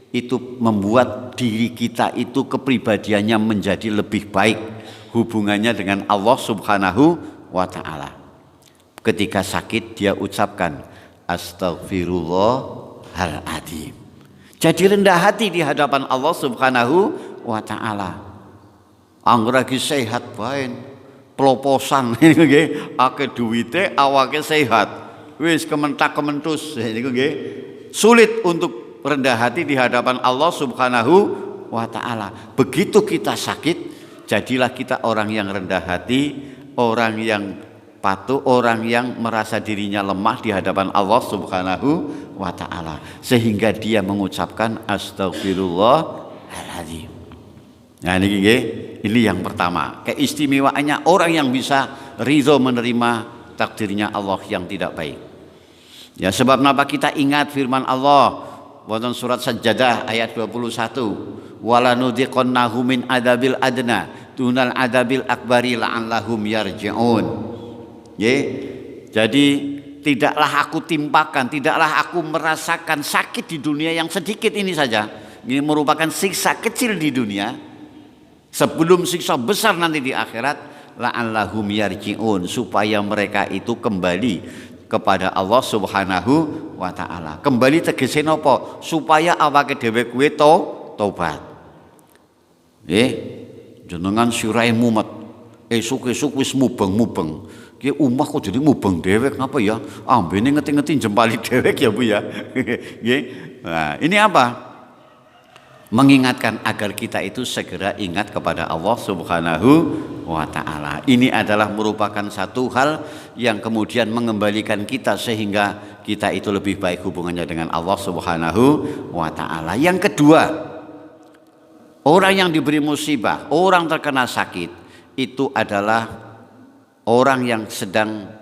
itu membuat diri kita itu kepribadiannya menjadi lebih baik hubungannya dengan Allah Subhanahu wa taala. Ketika sakit dia ucapkan Astaghfirullahaladzim. Jadi rendah hati di hadapan Allah Subhanahu wa taala. Angragi sehat bae, ploposan nggih, akeh duwite, awake sehat. Wis kementak kementus niku nggih. Sulit untuk rendah hati di hadapan Allah Subhanahu wa taala. Begitu kita sakit, jadilah kita orang yang rendah hati, orang yang patuh, orang yang merasa dirinya lemah di hadapan Allah Subhanahu wa taala, sehingga dia mengucapkan Astaghfirullahaladzim. Nah ini yang pertama, keistimewaannya orang yang bisa ridho menerima takdirnya Allah yang tidak baik. Ya, sebab kenapa kita ingat firman Allah wonten surat Sajdah ayat 21, wala nudziqannahum min adabil adna dunal adabil akbari la'allahum yarji'un. Jadi tidaklah aku timpakan, tidaklah aku merasakan sakit di dunia yang sedikit ini saja. Ini merupakan siksa kecil di dunia sebelum siksa besar nanti di akhirat. La'allahum yarji'un, supaya mereka itu kembali kepada Allah Subhanahu wa taala. Kembali tegese napa? Supaya awake dhewe kuwi tobat. Jenengan sirahe mumet, esuk-esuk wis mubeng-mubeng. Ki umah kok jadi mubeng dewek ngapa ya? Ambene ngeti-ngeti jempali dewek ya Bu ya. Nggih. Nah, ini apa? Mengingatkan agar kita itu segera ingat kepada Allah Subhanahu wa taala. Ini adalah merupakan satu hal yang kemudian mengembalikan kita sehingga kita itu lebih baik hubungannya dengan Allah Subhanahu wa taala. Yang kedua, orang yang diberi musibah, orang terkena sakit itu adalah orang yang sedang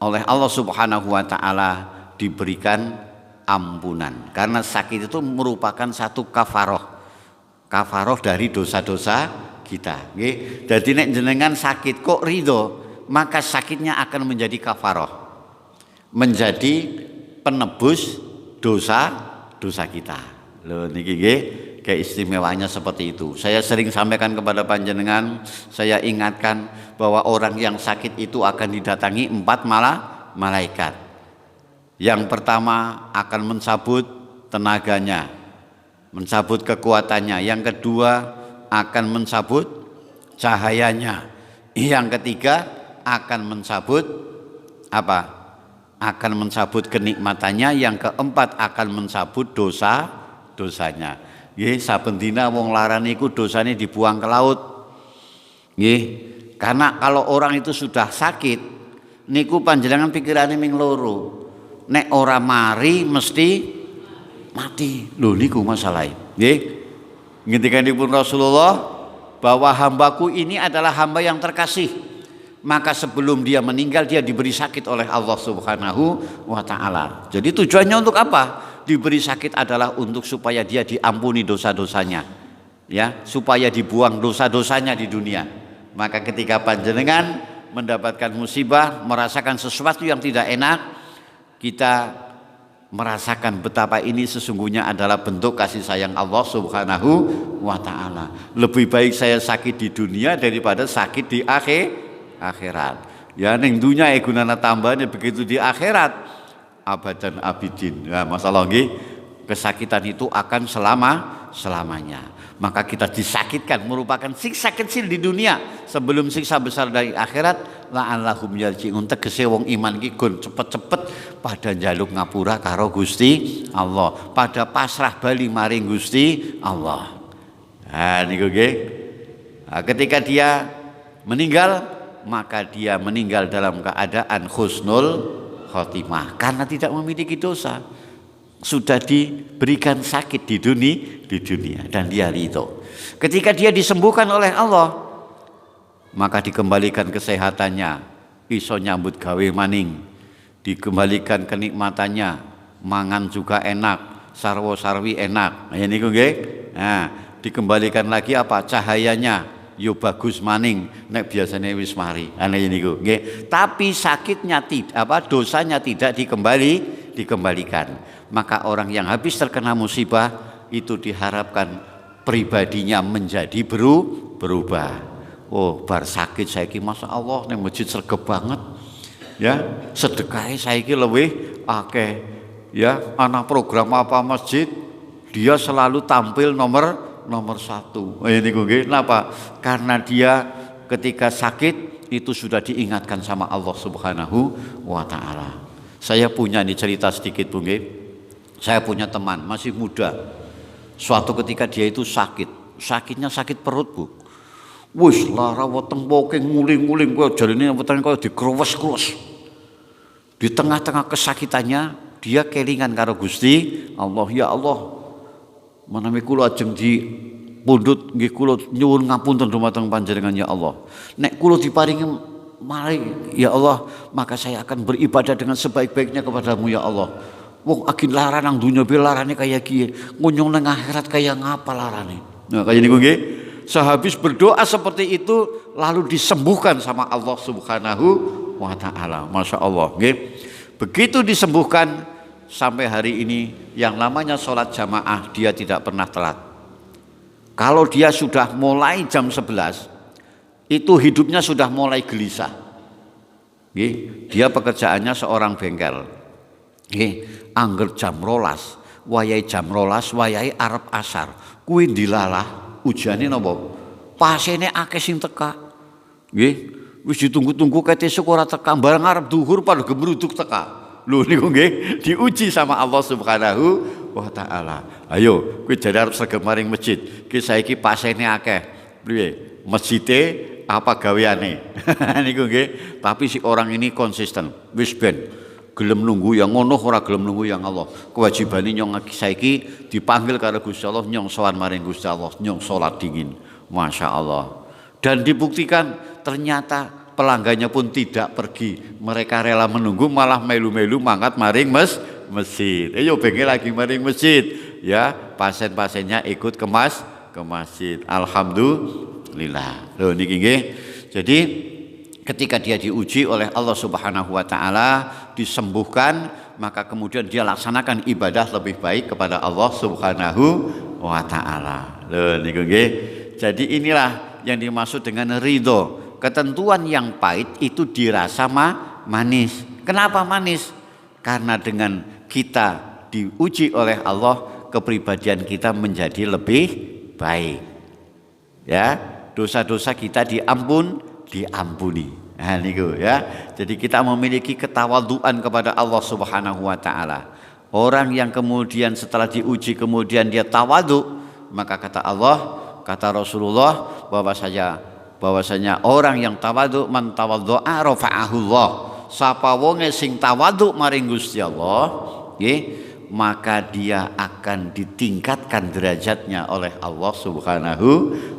oleh Allah Subhanahu wa taala diberikan ampunan. Karena sakit itu merupakan satu kafaroh dari dosa-dosa kita. Jadi nek jenengan sakit kok ridho, maka sakitnya akan menjadi kafaroh, menjadi penebus dosa kita. Loh niki nggih keistimewanya seperti itu. Saya sering sampaikan kepada panjenengan, saya ingatkan bahwa orang yang sakit itu akan didatangi 4 malaikat. Yang pertama akan mencabut tenaganya, mencabut kekuatannya. Yang kedua akan mencabut cahayanya. Yang ketiga akan mencabut apa? Akan mencabut kenikmatannya. Yang keempat akan mencabut dosanya. Nggih, saben dina wong laran iku dosane dibuang ke laut. Nggih, karena kalau orang itu sudah sakit niku panjenengan pikirane ming loro. Nek ora mari mesti mati. Lho niku masalahe. Nggih. Ngendikanipun Rasulullah bahwa hambaku ini adalah hamba yang terkasih. Maka sebelum dia meninggal dia diberi sakit oleh Allah Subhanahu wa taala. Jadi tujuannya untuk apa? Diberi sakit adalah untuk supaya dia diampuni dosa-dosanya. Ya, supaya dibuang dosa-dosanya di dunia. Maka ketika panjenengan mendapatkan musibah, merasakan sesuatu yang tidak enak, kita merasakan betapa ini sesungguhnya adalah bentuk kasih sayang Allah Subhanahu wa taala. Lebih baik saya sakit di dunia daripada sakit di akhirat. Ya ning dunya gunana tambahane begitu di akhirat abadan abidin. Ya masalah nggih, kesakitan itu akan selamanya. Maka kita disakitkan merupakan siksa kecil di dunia sebelum siksa besar dari akhirat. La'allahum yarji'un, tegese wong iman iki gon cepet-cepet pada njaluk ngapura karo Gusti Allah, pada pasrah bali maring Gusti Allah. Nah niku nggih. Nah, ketika dia meninggal, maka dia meninggal dalam keadaan husnul khotimah karena tidak memiliki dosa. Sudah diberikan sakit di dunia dan dia ridho. Ketika dia disembuhkan oleh Allah, maka dikembalikan kesehatannya, iso nyambut gawe maning, dikembalikan kenikmatannya, mangan juga enak, sarwa sarwi enak. Nah niku nggih. Nah, dikembalikan lagi apa? Cahayanya yo bagus maning nek biasanya wis mari. Ana niku nggih. Tapi sakitnya dosanya tidak dikembalikan. Maka orang yang habis terkena musibah itu diharapkan pribadinya menjadi berubah. Oh, bar sakit saiki Masya Allah ning masjid sregep banget. Ya, sedekahe saiki luwih akeh. Ya, ana program apa masjid dia selalu tampil nomor 1. Ya niku nggih. Napa? Karena dia ketika sakit itu sudah diingatkan sama Allah Subhanahu wa taala. Saya punya nih cerita sedikit Bu nggih. Saya punya teman masih muda. Suatu ketika dia itu sakitnya sakit perut Bu. Wis lara weteng poking nguling-nguling koyo jarine wetenge koyo dikrowes-krowes. Di tengah-tengah kesakitannya dia kelingan karo Gusti Allah. Ya Allah, menawi kula ajeng dipundhut nggih kula nyuwun ngapunten dumateng panjenengan ya Allah. Nek kula diparingi mari ya Allah, maka saya akan beribadah dengan sebaik-baiknya kepadamu ya Allah. Wong agin laran nang dunya be larane kaya kiye, ngunyung nang akhirat kaya ngapa larane. Nah, kaya niku nggih. Sehabis berdoa seperti itu lalu disembuhkan sama Allah Subhanahu wa taala. Masya Allah nggih. Begitu disembuhkan sampai hari ini yang namanya sholat jamaah dia tidak pernah telat. Kalau dia sudah mulai jam 11 itu hidupnya sudah mulai gelisah. Nggih, dia pekerjaannya seorang bengkel. Nggih, angger jam 12, wayahe jam 12, wayahe arep asar. Kuwi dilalah ujane napa? Pasene akeh sing teka. Nggih, wis ditunggu-tunggu kate esuk ora teka, bareng arep duhur pada gemruduk teka. Lho niku nggih diuji sama Allah Subhanahu wa taala. Ayo, kowe jare arep sregep maring masjid. Ki saiki pasene akeh. Piye? Masjide apa gaweane? Niku nggih. Tapi si orang ini konsisten. Wis ben gelem nunggu yang ngono ora gelem nunggu yang Allah. Kewajibane nyong saiki dipanggil karo Gusti Allah nyong sowan maring Gusti Allah, nyong salat dingin. Masya Allah. Dan dibuktikan ternyata pelanggannya pun tidak pergi. Mereka rela menunggu malah melu-melu mangkat maring masjid. Ayo bengkel lagi maring masjid. Ya, pasien-pasiennya ikut ke masjid. Alhamdulillah. Loh niki nggih. Jadi ketika dia diuji oleh Allah Subhanahu wa taala, disembuhkan, maka kemudian dia laksanakan ibadah lebih baik kepada Allah Subhanahu wa taala. Loh niku nggih. Jadi inilah yang dimaksud dengan ridho. Ketentuan yang pahit itu dirasa manis. Kenapa manis? Karena dengan kita diuji oleh Allah, kepribadian kita menjadi lebih baik. Ya, dosa-dosa kita diampuni. Nah, niku ya. Jadi kita memiliki ketawaduan kepada Allah Subhanahu wa taala. Orang yang kemudian setelah diuji kemudian dia tawadu, maka kata Allah, kata Rasulullah bahwasanya orang yang tawadu, man tawaddu'a rafa'ahullah. Sapa wonge sing tawadu maring Gusti Allah, nggih, maka dia akan ditingkatkan derajatnya oleh Allah Subhanahu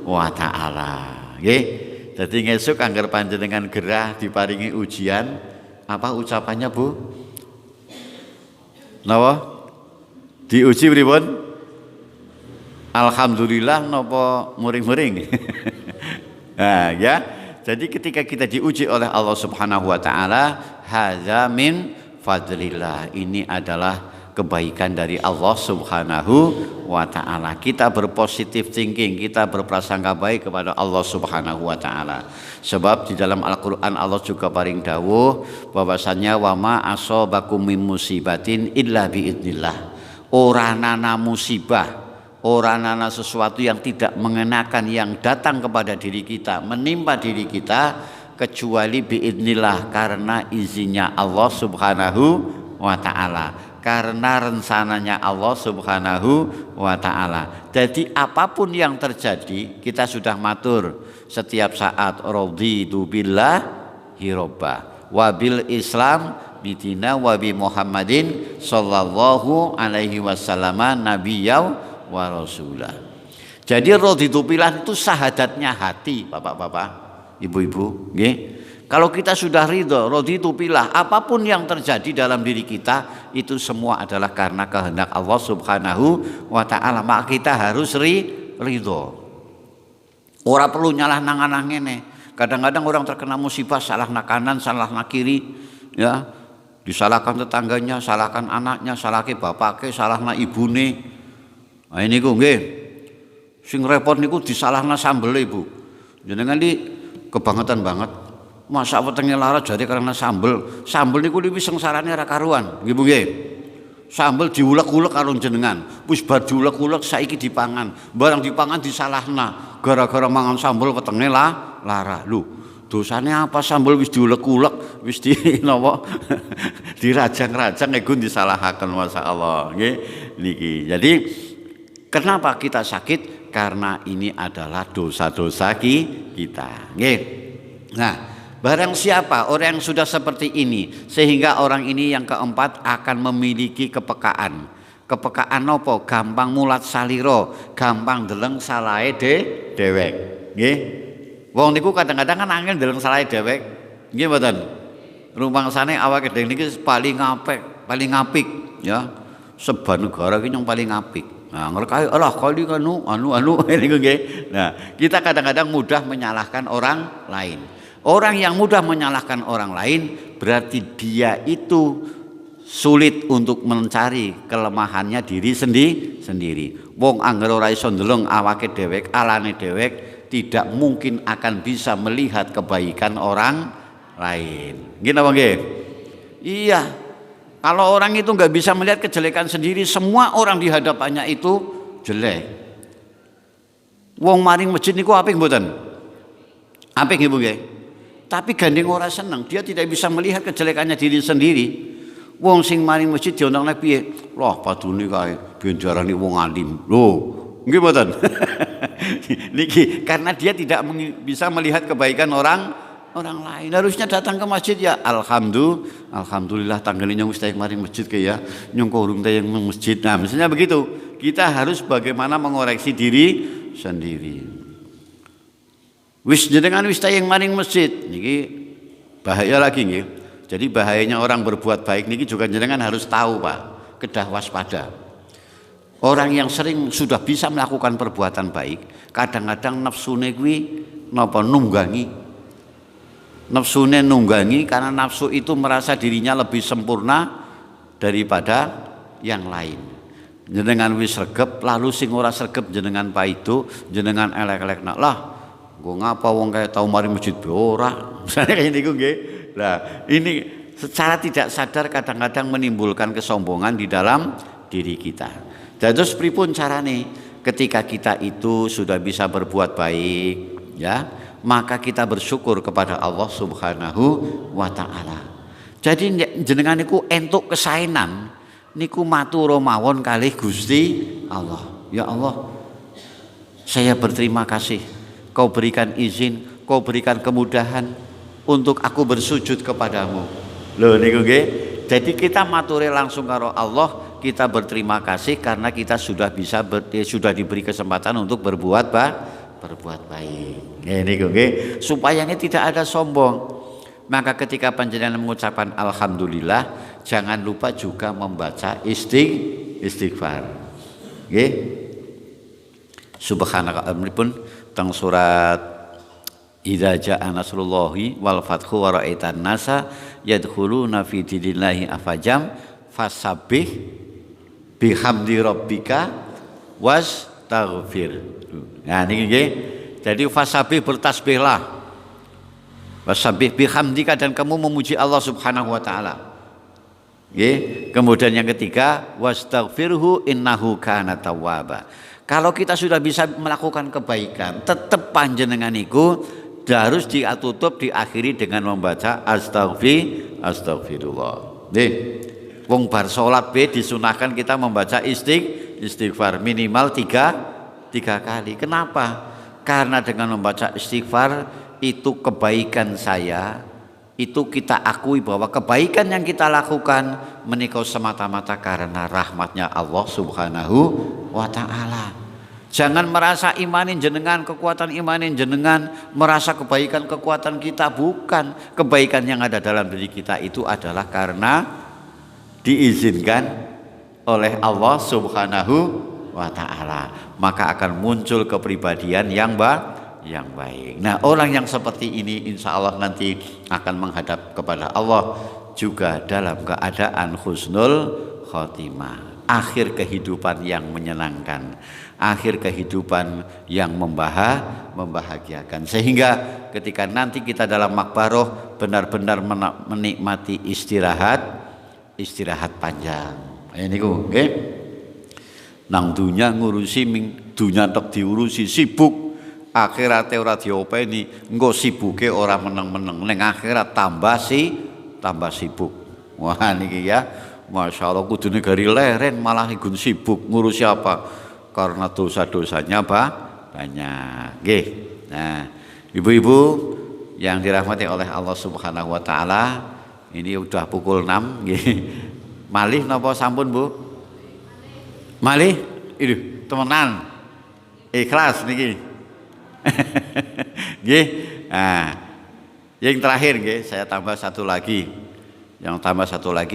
wa taala. Nggih. Dadi ngesuk angger panjenengan gerah diparingi ujian, apa ucapannya, Bu? Napa? Diuji pripun? Alhamdulillah napa muring-muring? Nah, ya. Jadi ketika kita diuji oleh Allah Subhanahu wa taala, hadza min fadlillah. Ini adalah kebaikan dari Allah Subhanahu wa taala. Kita berpositif thinking, kita berprasangka baik kepada Allah Subhanahu wa taala. Sebab di dalam Al-Qur'an Allah juga paring dawuh bahwasanya wa ma asabakum min musibatin illa biidznillah. Ora ana musibah, ora ana sesuatu yang tidak mengenakan yang datang kepada diri kita, menimpa diri kita kecuali biidznillah, karena izinnya Allah Subhanahu wa taala. Karena rencananya Allah Subhanahu wa taala. Jadi apapun yang terjadi, kita sudah matur setiap saat, raditu billahi robba wa bil Islam bidina wa bi Muhammadin sallallahu alaihi wasallam nabiyya wa rasulah. Jadi raditu billah itu syahadatnya hati, Bapak-bapak, Ibu-ibu, nggih. Kalau kita sudah ridho, raditu billah, apapun yang terjadi dalam diri kita itu semua adalah karena kehendak Allah Subhanahu wa taala. Maka kita harus ridho. Ora perlu nyalah nangan ngene. Kadang-kadang orang terkena musibah salah na kanan, salah na kiri, ya. Disalahkan tetangganya, salahkan anaknya, salahke bapake, salah na ibune. Nah ini ku nggih. Sing repot niku disalahna sambel, Ibu. Jenengan iki kebangetan banget. Masak wetenge lara jare karena sambel. Sambel niku liwis sengsarane ra karuan, nggih Bu nggih. Sambel diulek-ulek karo jenengan. Wis bar diulek-ulek saiki dipangan. Barang dipangan disalahna gara-gara mangan sambel wetenge lara. Lho, dosane apa? Sambel wis diulek-ulek, wis di napa? Dirajang-rajang ego disalahaken, masyaallah, nggih. Niki. Jadi kenapa kita sakit? Karena ini adalah dosa-dosa kita. Nggih. Nah, barang siapa orang yang sudah seperti ini, sehingga orang ini yang keempat akan memiliki kepekaan. Kepekaan apa? Gampang mulat saliro, gampang deleng salahe dewek. Nggih. Wong niku kadang-kadang kan angel deleng salahe dewek. Nggih mboten? Rumangsane awake dhewe niki paling apik, ya. Seban negara iki yang paling apik. Nah, ngerkai Allah kali anu niku nggih. Nah, kita kadang-kadang mudah menyalahkan orang lain. Orang yang mudah menyalahkan orang lain berarti dia itu sulit untuk mencari kelemahannya diri sendiri. Wong angger ora iso ndeleng awake dhewek, alane dhewek, tidak mungkin akan bisa melihat kebaikan orang lain. Nggih napa nggih? Iya. Kalau orang itu nggak bisa melihat kejelekan sendiri, semua orang di hadapannya itu jelek. Wong maring masjid niku apik mboten? Apik nggih Bu nggih? Tapi gandeng ora seneng, dia tidak bisa melihat kejelekannya diri sendiri. Wong sing maring masjid diundang piye? Loh, padune kae ben diarani wong alim. Loh, nggih mboten? Niki karena dia tidak bisa melihat kebaikan orang lain. Harusnya datang ke masjid ya alhamdulillah tanggal nyong wis maring masjid ke ya nyong urung tayang masjid. Nah misalnya begitu, kita harus bagaimana mengoreksi diri sendiri. Wis jenengan wis tayang maring masjid niki bahaya lagi nggih. Jadi bahayanya orang berbuat baik niki juga jenengan harus tahu Pak, kedah waspada. Orang yang sering sudah bisa melakukan perbuatan baik, kadang-kadang nafsune kuwi napa nunggangi. Nafsune nunggangi karena nafsu itu merasa dirinya lebih sempurna daripada yang lain. Jenengan wis sregep lalu sing ora sregep jenengan paido, jenengan elek-elek nak lah. Nggo ngapa wong kaya tau mari masjid ora. Misalnya kayak niku nggih. Nah, ini secara tidak sadar kadang-kadang menimbulkan kesombongan di dalam diri kita. Dan terus pripun carane ketika kita itu sudah bisa berbuat baik, ya, maka kita bersyukur kepada Allah Subhanahu wa taala. Jadi jenengan niku entuk kesaenan niku matur mawon kalih Gusti Allah. Ya Allah, saya berterima kasih. Kau berikan izin, kau berikan kemudahan untuk aku bersujud kepadamu. Loh niku nggih. Jadi kita maturi langsung karo Allah, kita berterima kasih karena kita sudah bisa sudah diberi kesempatan untuk berbuat baik. Niku nggih. Supaya ini tidak ada sombong. Maka ketika panjenengan mengucapkan alhamdulillah, jangan lupa juga membaca istighfar. Nggih. Subhanaka amripun teng surat Idza jaa nasrullahi wal fathu wa ra'aitan nasa yadkhuluna fi dinillahi afajam fasabbih bihamdi rabbika wastaghfir. Nah niki nggih. Jadi fasabbih bertasbihlah. Wasabbih bihamdika dan kamu memuji Allah Subhanahu wa taala. Nggih. Kemudian yang ketiga wastaghfirhu innahu kana tawwaba. Kalau kita sudah bisa melakukan kebaikan, tetap panjenengan iku harus ditutup diakhiri dengan membaca astagfirullah. Nggih. Wong bar salat be disunahkan kita membaca istighfar minimal tiga kali. Kenapa? Karena dengan membaca istighfar itu kebaikan saya, itu kita akui bahwa kebaikan yang kita lakukan menika semata-mata karena rahmatnya Allah Subhanahu wa ta'ala. Jangan merasa imanin jenengan, kekuatan imanin jenengan, merasa kebaikan kekuatan kita, bukan. Kebaikan yang ada dalam diri kita itu adalah karena diizinkan oleh Allah Subhanahu wa ta'ala. Maka akan muncul kepribadian yang baik. Nah, orang yang seperti ini insya Allah nanti akan menghadap kepada Allah juga dalam keadaan husnul khotimah. Akhir kehidupan yang menyenangkan, akhir kehidupan yang membahagiakan. Sehingga ketika nanti kita dalam makbaroh benar-benar menikmati istirahat panjang. Niku nggih. Nang dunya ngurusi dunya tek diurusi sibuk. Akhirate ora diopeni, engko sibuke ora meneng-meneng. Ning akhirat tambah sibuk. Wah niki ya, Masya Allah kudune gari leren malah igun sibuk ngurusi apa? Karena dosa-dosanya banyak. Nggih. Nah, ibu-ibu yang dirahmati oleh Allah Subhanahu wa taala, ini udah pukul 6 nggih. Malih napa sampun, Bu? Malih? Iduh, temenan. Ikhlas niki. Nggih. Nah, yang terakhir nggih, saya tambah satu lagi.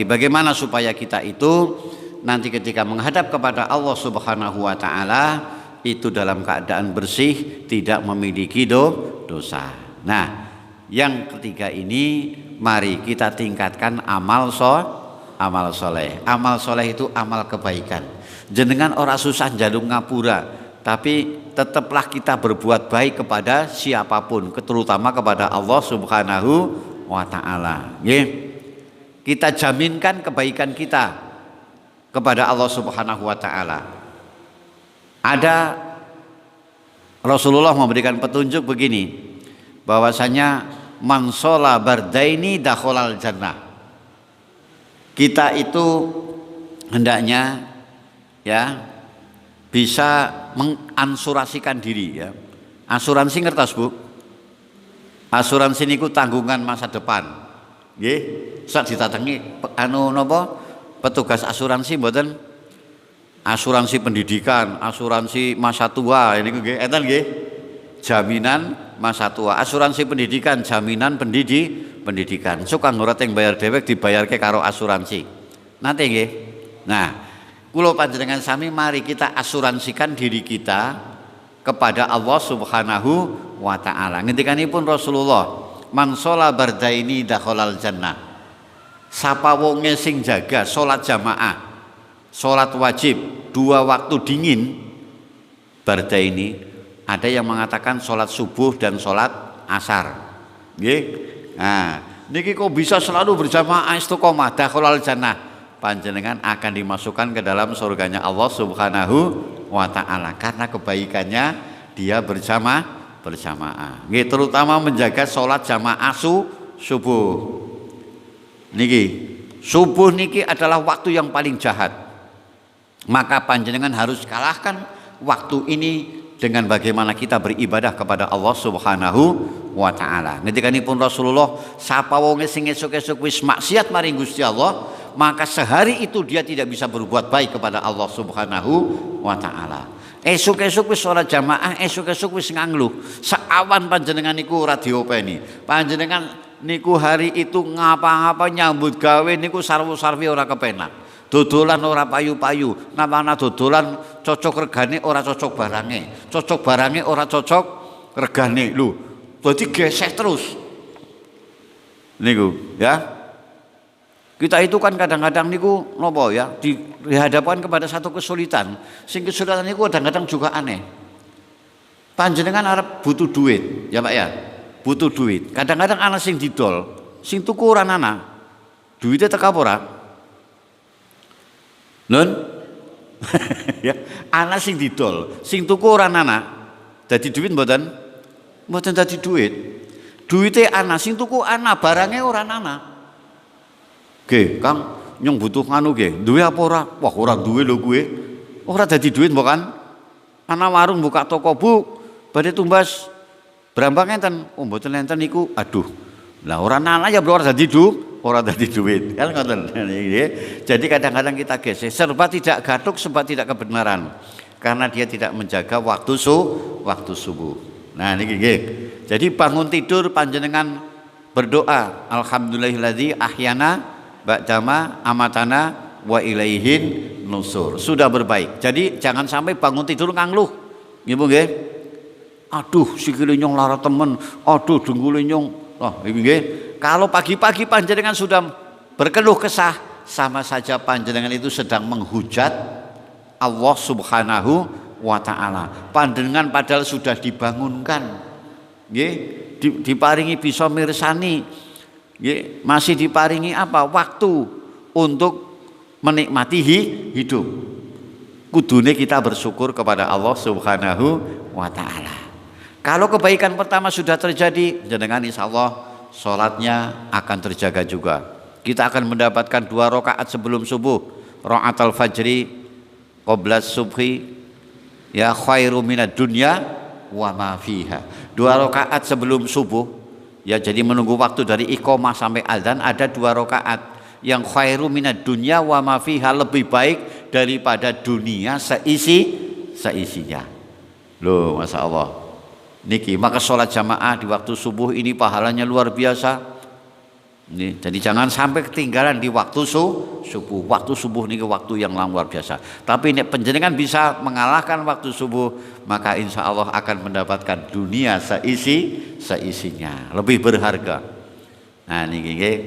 Bagaimana supaya kita itu nanti ketika menghadap kepada Allah Subhanahu wa taala itu dalam keadaan bersih, tidak memiliki dosa. Nah, yang ketiga ini mari kita tingkatkan amal soleh. Amal soleh itu amal kebaikan. Jenengan ora susah njaluk ngapura, tapi tetaplah kita berbuat baik kepada siapapun, terutama kepada Allah Subhanahu wa taala. Nggih. Kita jaminkan kebaikan kita kepada Allah Subhanahu wa taala. Ada Rasulullah memberikan petunjuk begini, bahwasanya man shola bardaini dakhalal jannah. Kita itu hendaknya ya bisa mengansurasikan diri ya. Asuransi ngertos, Bu? Asuransi niku tanggungan masa depan. Nggih, sak ditatengi petugas asuransi mboten? Asuransi pendidikan, asuransi masa tua ini nggih, enten nggih. Jaminan masa tua, asuransi pendidikan, jaminan pendidikan. Suka ngurat yang bayar dewek dibayarke karo asuransi. Nanti nggih. Nah, kula panjenengan sami mari kita asuransikan diri kita kepada Allah Subhanahu wa taala. Ngendikanipun Rasulullah, man shola bardaini dakhalal jannah. Sapa wonge sing jaga salat jamaah, salat wajib 2 waktu dingin bardaini, ada yang mengatakan salat subuh dan salat asar. Nggih. Nah, niki kok bisa selalu berjamaah istiqomah dakhalal jannah, panjenengan akan dimasukkan ke dalam surganya Allah Subhanahu wa taala karena kebaikannya dia berjamaah. Nggih, terutama menjaga salat jamaah subuh. Niki, subuh niki adalah waktu yang paling jahat. Maka panjenengan harus kalahkan waktu ini dengan bagaimana kita beribadah kepada Allah Subhanahu wa taala. Ngendikanipun Rasulullah, sapa wonge sing esuk-esuk wis maksiat maring Gusti Allah, maka sehari itu dia tidak bisa berbuat baik kepada Allah Subhanahu wa taala. Esuk-esuk wis ora jamaah, esuk-esuk wis ngangluh. Saawan panjenengan niku ora diopeni. Panjenengan niku hari itu ngapa-ngapa nyambut gawe niku sarwu-sarwi ora kepenak. Dodolan ora payu-payu, namana dodolan cocok regane ora cocok barange. Cocok barange ora cocok regane. Lho, dadi gesek terus. Niku, ya. Kita itu kan kadang-kadang niku nopo ya, dihadapkan kepada satu kesulitan. Sing kesulitan niku kadang-kadang juga aneh. Panjenengan arep butuh duit, ya Pak ya. Butuh duit. Kadang-kadang ana sing didol, sing tuku ora ana. Duitnya teka apa ora? Nun? Ya, ana sing didol, sing tuku ora ana. Dadi duit mboten? Mboten dadi duit. Duite ana, sing tuku ana, barangnya ora ana. Oke, Kang, nyong butuh nganu nggih. Duwe apa ora? Wah, ora duwe lho kuwe. Ora dadi duit mbok kan? Ana warung buka toko, Bu. Badhe tumbas brambang enten. Oh, mboten enten niku. Aduh. Lah ora ana ya ora dadi ora dadi duit. Kan ngoten. Jadi kadang-kadang kita gesek, serba tidak gatuk, serba tidak kebenaran. Karena dia tidak menjaga waktu subuh. Nah, niki nggih. Jadi bangun tidur panjenengan berdoa, alhamdulillahilladzi ahyana ba'dama amatana wa ilaihin nusur. Sudah berbaik. Jadi jangan sampai bangun tidur ngangluh. Nggih Bu nggih. Aduh, sikile nyong lara temen. Aduh, denggule nyong. Oh, nggih. Kalau pagi-pagi panjenengan sudah berkeluh kesah, sama saja panjenengan itu sedang menghujat Allah Subhanahu wa taala. Panjenengan padahal sudah dibangunkan. Nggih, diparingi bisa mirsani. Nggih, masih diparingi apa? Waktu untuk menikmati hidup. Kudune kita bersyukur kepada Allah Subhanahu wa taala. Kalau kebaikan pertama sudah terjadi, jenengan insyaallah salatnya akan terjaga juga. Kita akan mendapatkan 2 rakaat sebelum subuh, rakaatul fajri qabla subhi, ya khairu minad dunya wa ma fiha. 2 rakaat sebelum subuh, ya jadi menunggu waktu dari iqamah sampai azan ada 2 rakaat yang khairu minad dunya wa ma fiha, lebih baik daripada dunia seisinya. Loh, Masya Allah. Niki, maka sholat jamaah di waktu subuh ini pahalanya luar biasa. Nih, jadi jangan sampai ketinggalan di waktu subuh. Waktu subuh ini waktu yang luar biasa. Tapi nek panjenengan bisa mengalahkan waktu subuh, maka insya Allah akan mendapatkan dunia seisinya, lebih berharga. Nah niki nggih.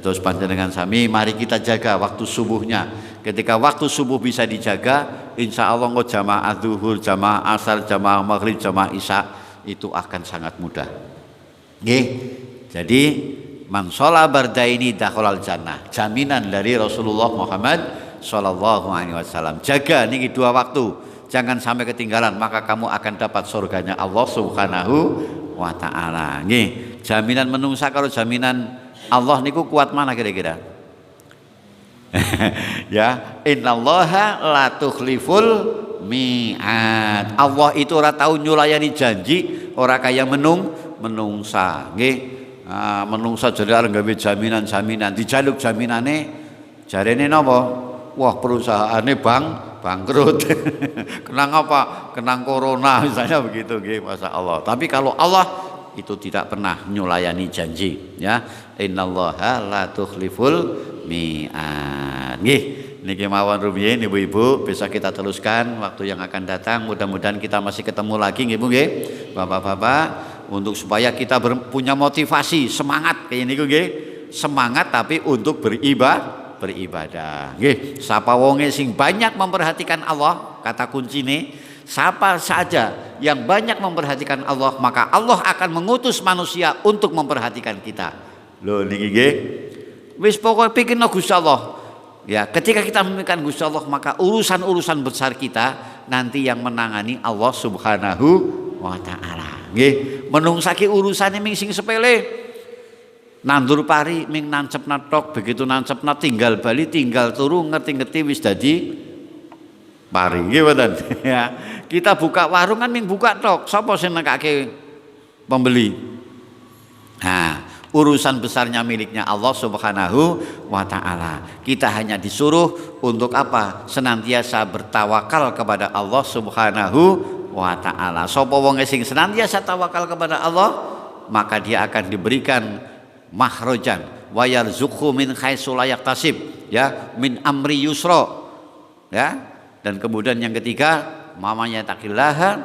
Terus panjenengan sami, mari kita jaga waktu subuhnya. Ketika waktu subuh bisa dijaga, insya Allah kok jamaah zuhur, jamaah asar, jamaah maghrib, jamaah isya itu akan sangat mudah. Nggih. Jadi man shola bardaini dakhalal jannah. Jaminan dari Rasulullah Muhammad sallallahu alaihi wasallam. Jaga niki 2 waktu. Jangan sampai ketinggalan, maka kamu akan dapat surganya Allah Subhanahu wa taala. Nggih. Jaminan menungsa karo jaminan Allah niku kuat mana kira-kira? Ya, innallaha la tukhliful mi'ad. Allah itu ora tahu nyulayani janji, ora kaya menungsa. Nggih. Menungsa jare arep gawe jaminan-jaminan, dijaluk jaminane jarene napa? Wah, perusahaane bangkrut. Kenang apa? Kenang corona misalnya begitu nggih, masyaallah. Tapi kalau Allah itu tidak pernah nyulayani janji, ya. Innallaha la tukhliful mi'ad. Nggih, niki mawon rumiyin Ibu-ibu, besok kita teruskan waktu yang akan datang. Mudah-mudahan kita masih ketemu lagi nggih Bu nggih. Bapak-bapak, untuk supaya kita punya motivasi, semangat kayak niku nggih. Semangat tapi untuk beribadah. Nggih, sapa wonge sing banyak memperhatikan Allah, kata kuncine, siapa saja yang banyak memperhatikan Allah, maka Allah akan mengutus manusia untuk memperhatikan kita. Lho niki nggih. Wis pokoke pikirno Gusti Allah. Ya, ketika kita memikirkan Gusti Allah, maka urusan-urusan besar kita nanti yang menangani Allah Subhanahu wa taala. Nggih, menungsaki urusane ming sing sepele. Nandur pari ming nancepna tok, begitu nancepna tinggal bali, tinggal turu, ngerti-ngerti wis dadi pari. Nggih mboten? Ya. Kita buka warung kan ming buka tok, sapa sing nekake pembeli? Nah, urusan besarnya miliknya Allah Subhanahu wa taala. Kita hanya disuruh untuk apa? Senantiasa bertawakal kepada Allah Subhanahu wa taala. Sapa wong sing senantiasa tawakal kepada Allah, maka dia akan diberikan mahrojan wa yarzuqhu min haitsu la yahtasib, ya, min amri yusra. Ya. Dan kemudian yang ketiga, mamanya taqillaha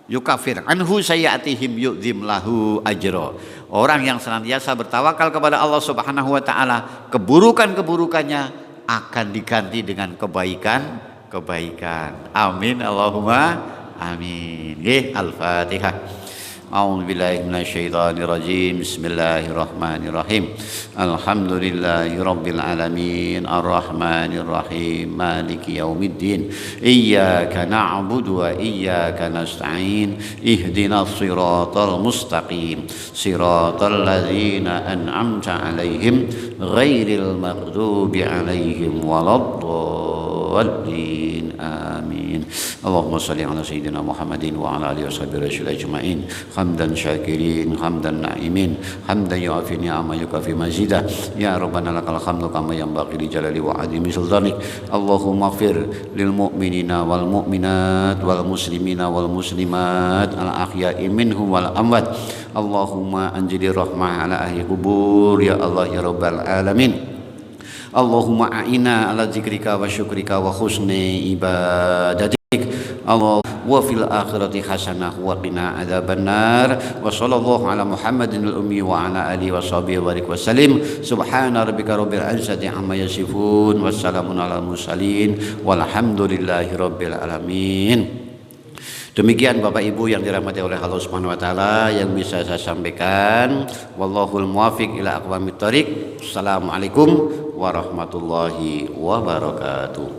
yukafir anhu sayatihim yu'dzim lahu ajra. Orang yang senantiasa bertawakal kepada Allah Subhanahu wa taala, keburukan-keburukannya akan diganti dengan kebaikan-kebaikan. Amin Allahumma amin. Nggih, Al-Fatihah. A'udzu billahi minasyaitonir rajim. Bismillahirrahmanirrahim. Alhamdulillahirabbil alamin arrahmanir rahim maliki yaumiddin. Iyyaka na'budu wa iyyaka nasta'in. Ihdinas siratal mustaqim. Siratal ladzina an'amta 'alaihim ghairil maghdubi 'alaihim waladdallin. Amin. Allahumma shalli ala sayyidina Muhammadin wa ala alihi washabihi ajma'in. Hamdan syakirin, hamdan na'imin, hamdan yu'afi ni'ama yukafi mazidah. Ya Rabbana lakal hamdu kama yanbaghi li jalali wa 'azimi sultanik. Allahumma ighfir lil mu'minina wal mu'minat wal muslimina wal muslimat al ahya'i minhum wal amwat. Allahumma anjilir rahmah ala ahli kubur ya Allah ya Rabbal alamin. Allahumma a'ina ala zikrika wa syukrika wa husni ibadatik. Allah wa fil akhirati hasanah wa qina adzabannar. Wa sallallahu ala Muhammadin al-ummi wa ala alihi wa sahbihi wa barik wa sallim. Subhana rabbika rabbil izzati amma yasifun wa salamun alal mursalin walhamdulillahi rabbil alamin. Demikian Bapak Ibu yang dirahmati oleh Allah Subhanahu wa taala yang bisa saya sampaikan. Wallahul muwaffiq ila aqwamit thoriq. Assalamualaikum warahmatullahi wabarakatuh.